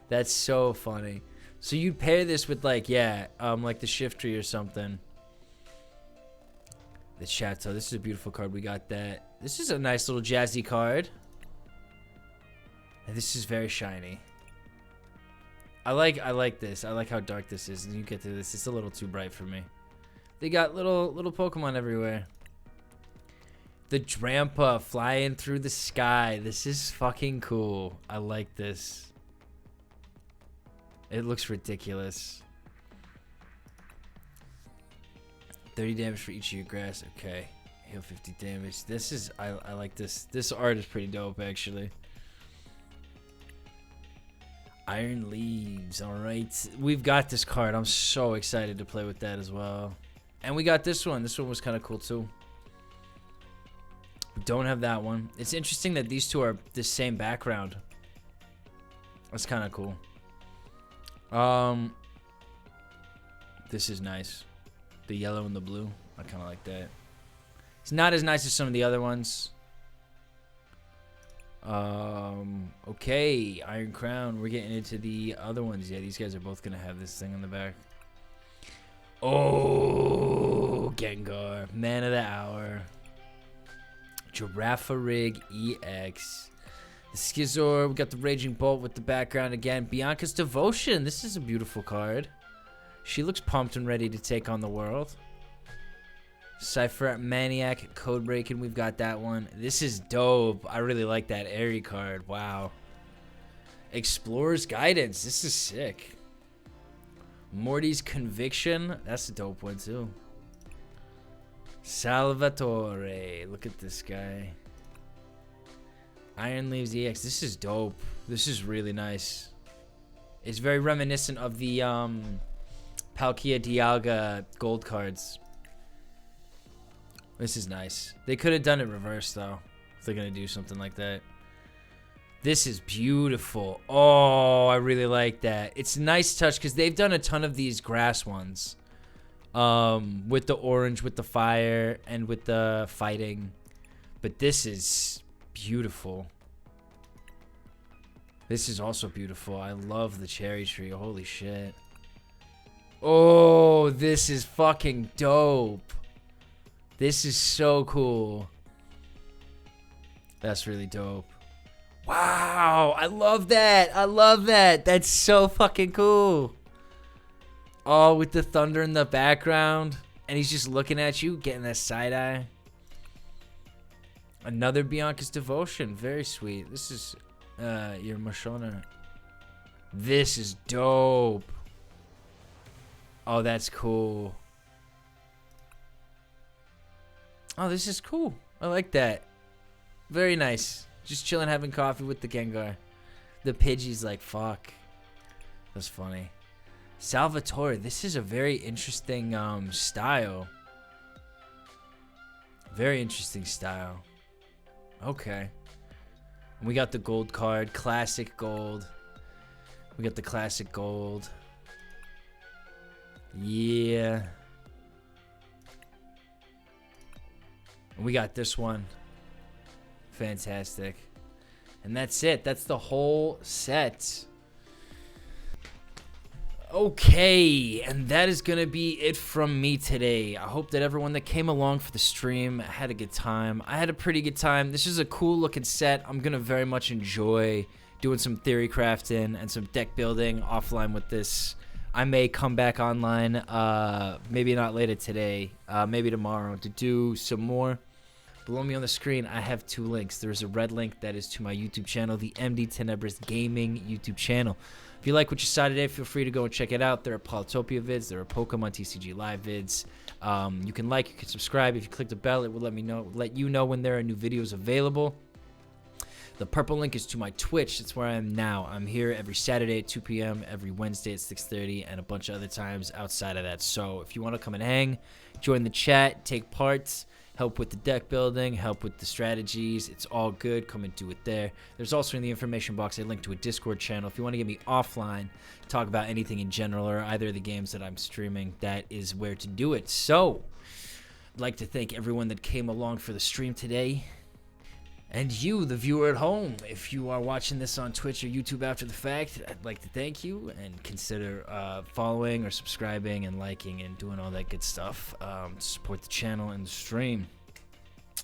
That's so funny. So you'd pair this with like, yeah, like the Shiftry or something. The Chateau. This is a beautiful card. We got that. This is a nice little jazzy card. And this is very shiny. I like this. I like how dark this is. And you get to this. It's a little too bright for me. They got little Pokemon everywhere. The Drampa flying through the sky. This is fucking cool. I like this. It looks ridiculous. 30 damage for each of your grass. Okay. Heal 50 damage. This is... I like this. This art is pretty dope, actually. Iron Leaves. Alright. We've got this card. I'm so excited to play with that as well. And we got this one. This one was kind of cool, too. We don't have that one. It's interesting that these two are the same background. That's kind of cool. This is nice. The yellow and the blue. I kind of like that. It's not as nice as some of the other ones. Okay. Iron Crown. We're getting into the other ones. Yeah, these guys are both going to have this thing on the back. Oh, Gengar. Man of the Hour. Girafarig EX. The Skizor. We got the Raging Bolt with the background again. Bianca's Devotion. This is a beautiful card. She looks pumped and ready to take on the world. Cypher Maniac Code Breaking. We've got that one. This is dope. I really like that Airy card. Wow. Explorer's Guidance. This is sick. Morty's Conviction. That's a dope one, too. Salvatore. Look at this guy. Iron Leaves EX. This is dope. This is really nice. It's very reminiscent of the Palkia Dialga gold cards. This is nice. They could have done it reverse, though, if they're going to do something like that. This is beautiful. Oh, I really like that. It's a nice touch because they've done a ton of these grass ones. With the orange, with the fire, and with the fighting. But this is beautiful. This is also beautiful. I love the cherry tree. Holy shit. Oh, this is fucking dope. This is so cool. That's really dope. Wow, I love that. I love that. That's so fucking cool. Oh, with the thunder in the background. And he's just looking at you, getting that side eye. Another Bianca's Devotion. Very sweet. This is your Mashona. This is dope. Oh, that's cool. Oh, this is cool. I like that. Very nice. Just chilling, having coffee with the Gengar. The Pidgey's like, fuck. That's funny. Salvatore. This is a very interesting style. Very interesting style. Okay. And we got the gold card. Classic gold. We got the classic gold. Yeah. And we got this one. Fantastic. And that's it. That's the whole set. Okay, and that is going to be it from me today. I hope that everyone that came along for the stream had a good time. I had a pretty good time. This is a cool looking set. I'm going to very much enjoy doing some theory crafting and some deck building offline with this. I may come back online, maybe not later today, maybe tomorrow, to do some more. Below me on the screen, I have two links. There's a red link that is to my YouTube channel, the M.D.Tenebris Gaming YouTube channel. If you like what you saw today, feel free to go and check it out. There are Polytopia vids. There are Pokemon TCG Live vids. You can like, you can subscribe. If you click the bell, it will let you know when there are new videos available. The purple link is to my Twitch. That's where I am now. I'm here every Saturday at 2 p.m., every Wednesday at 6:30, and a bunch of other times outside of that. So if you want to come and hang, join the chat, take part, help with the deck building, help with the strategies, it's all good. Come and do it there. There's also in the information box a link to a Discord channel. If you want to get me offline, talk about anything in general or either of the games that I'm streaming, that is where to do it. So, I'd like to thank everyone that came along for the stream today. And you, the viewer at home, if you are watching this on Twitch or YouTube after the fact, I'd like to thank you and consider following or subscribing and liking and doing all that good stuff to support the channel and the stream.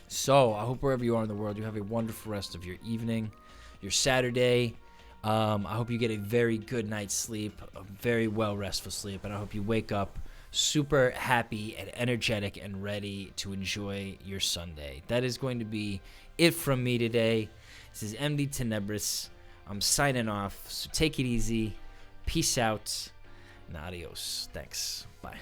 So I hope wherever you are in the world, you have a wonderful rest of your evening, your Saturday. I hope you get a very good night's sleep, a very well restful sleep, and I hope you wake up super happy and energetic and ready to enjoy your Sunday. That is going to be it from me today. This is M.D.Tenebris. I'm signing off, so take it easy. Peace out and adios. Thanks. Bye.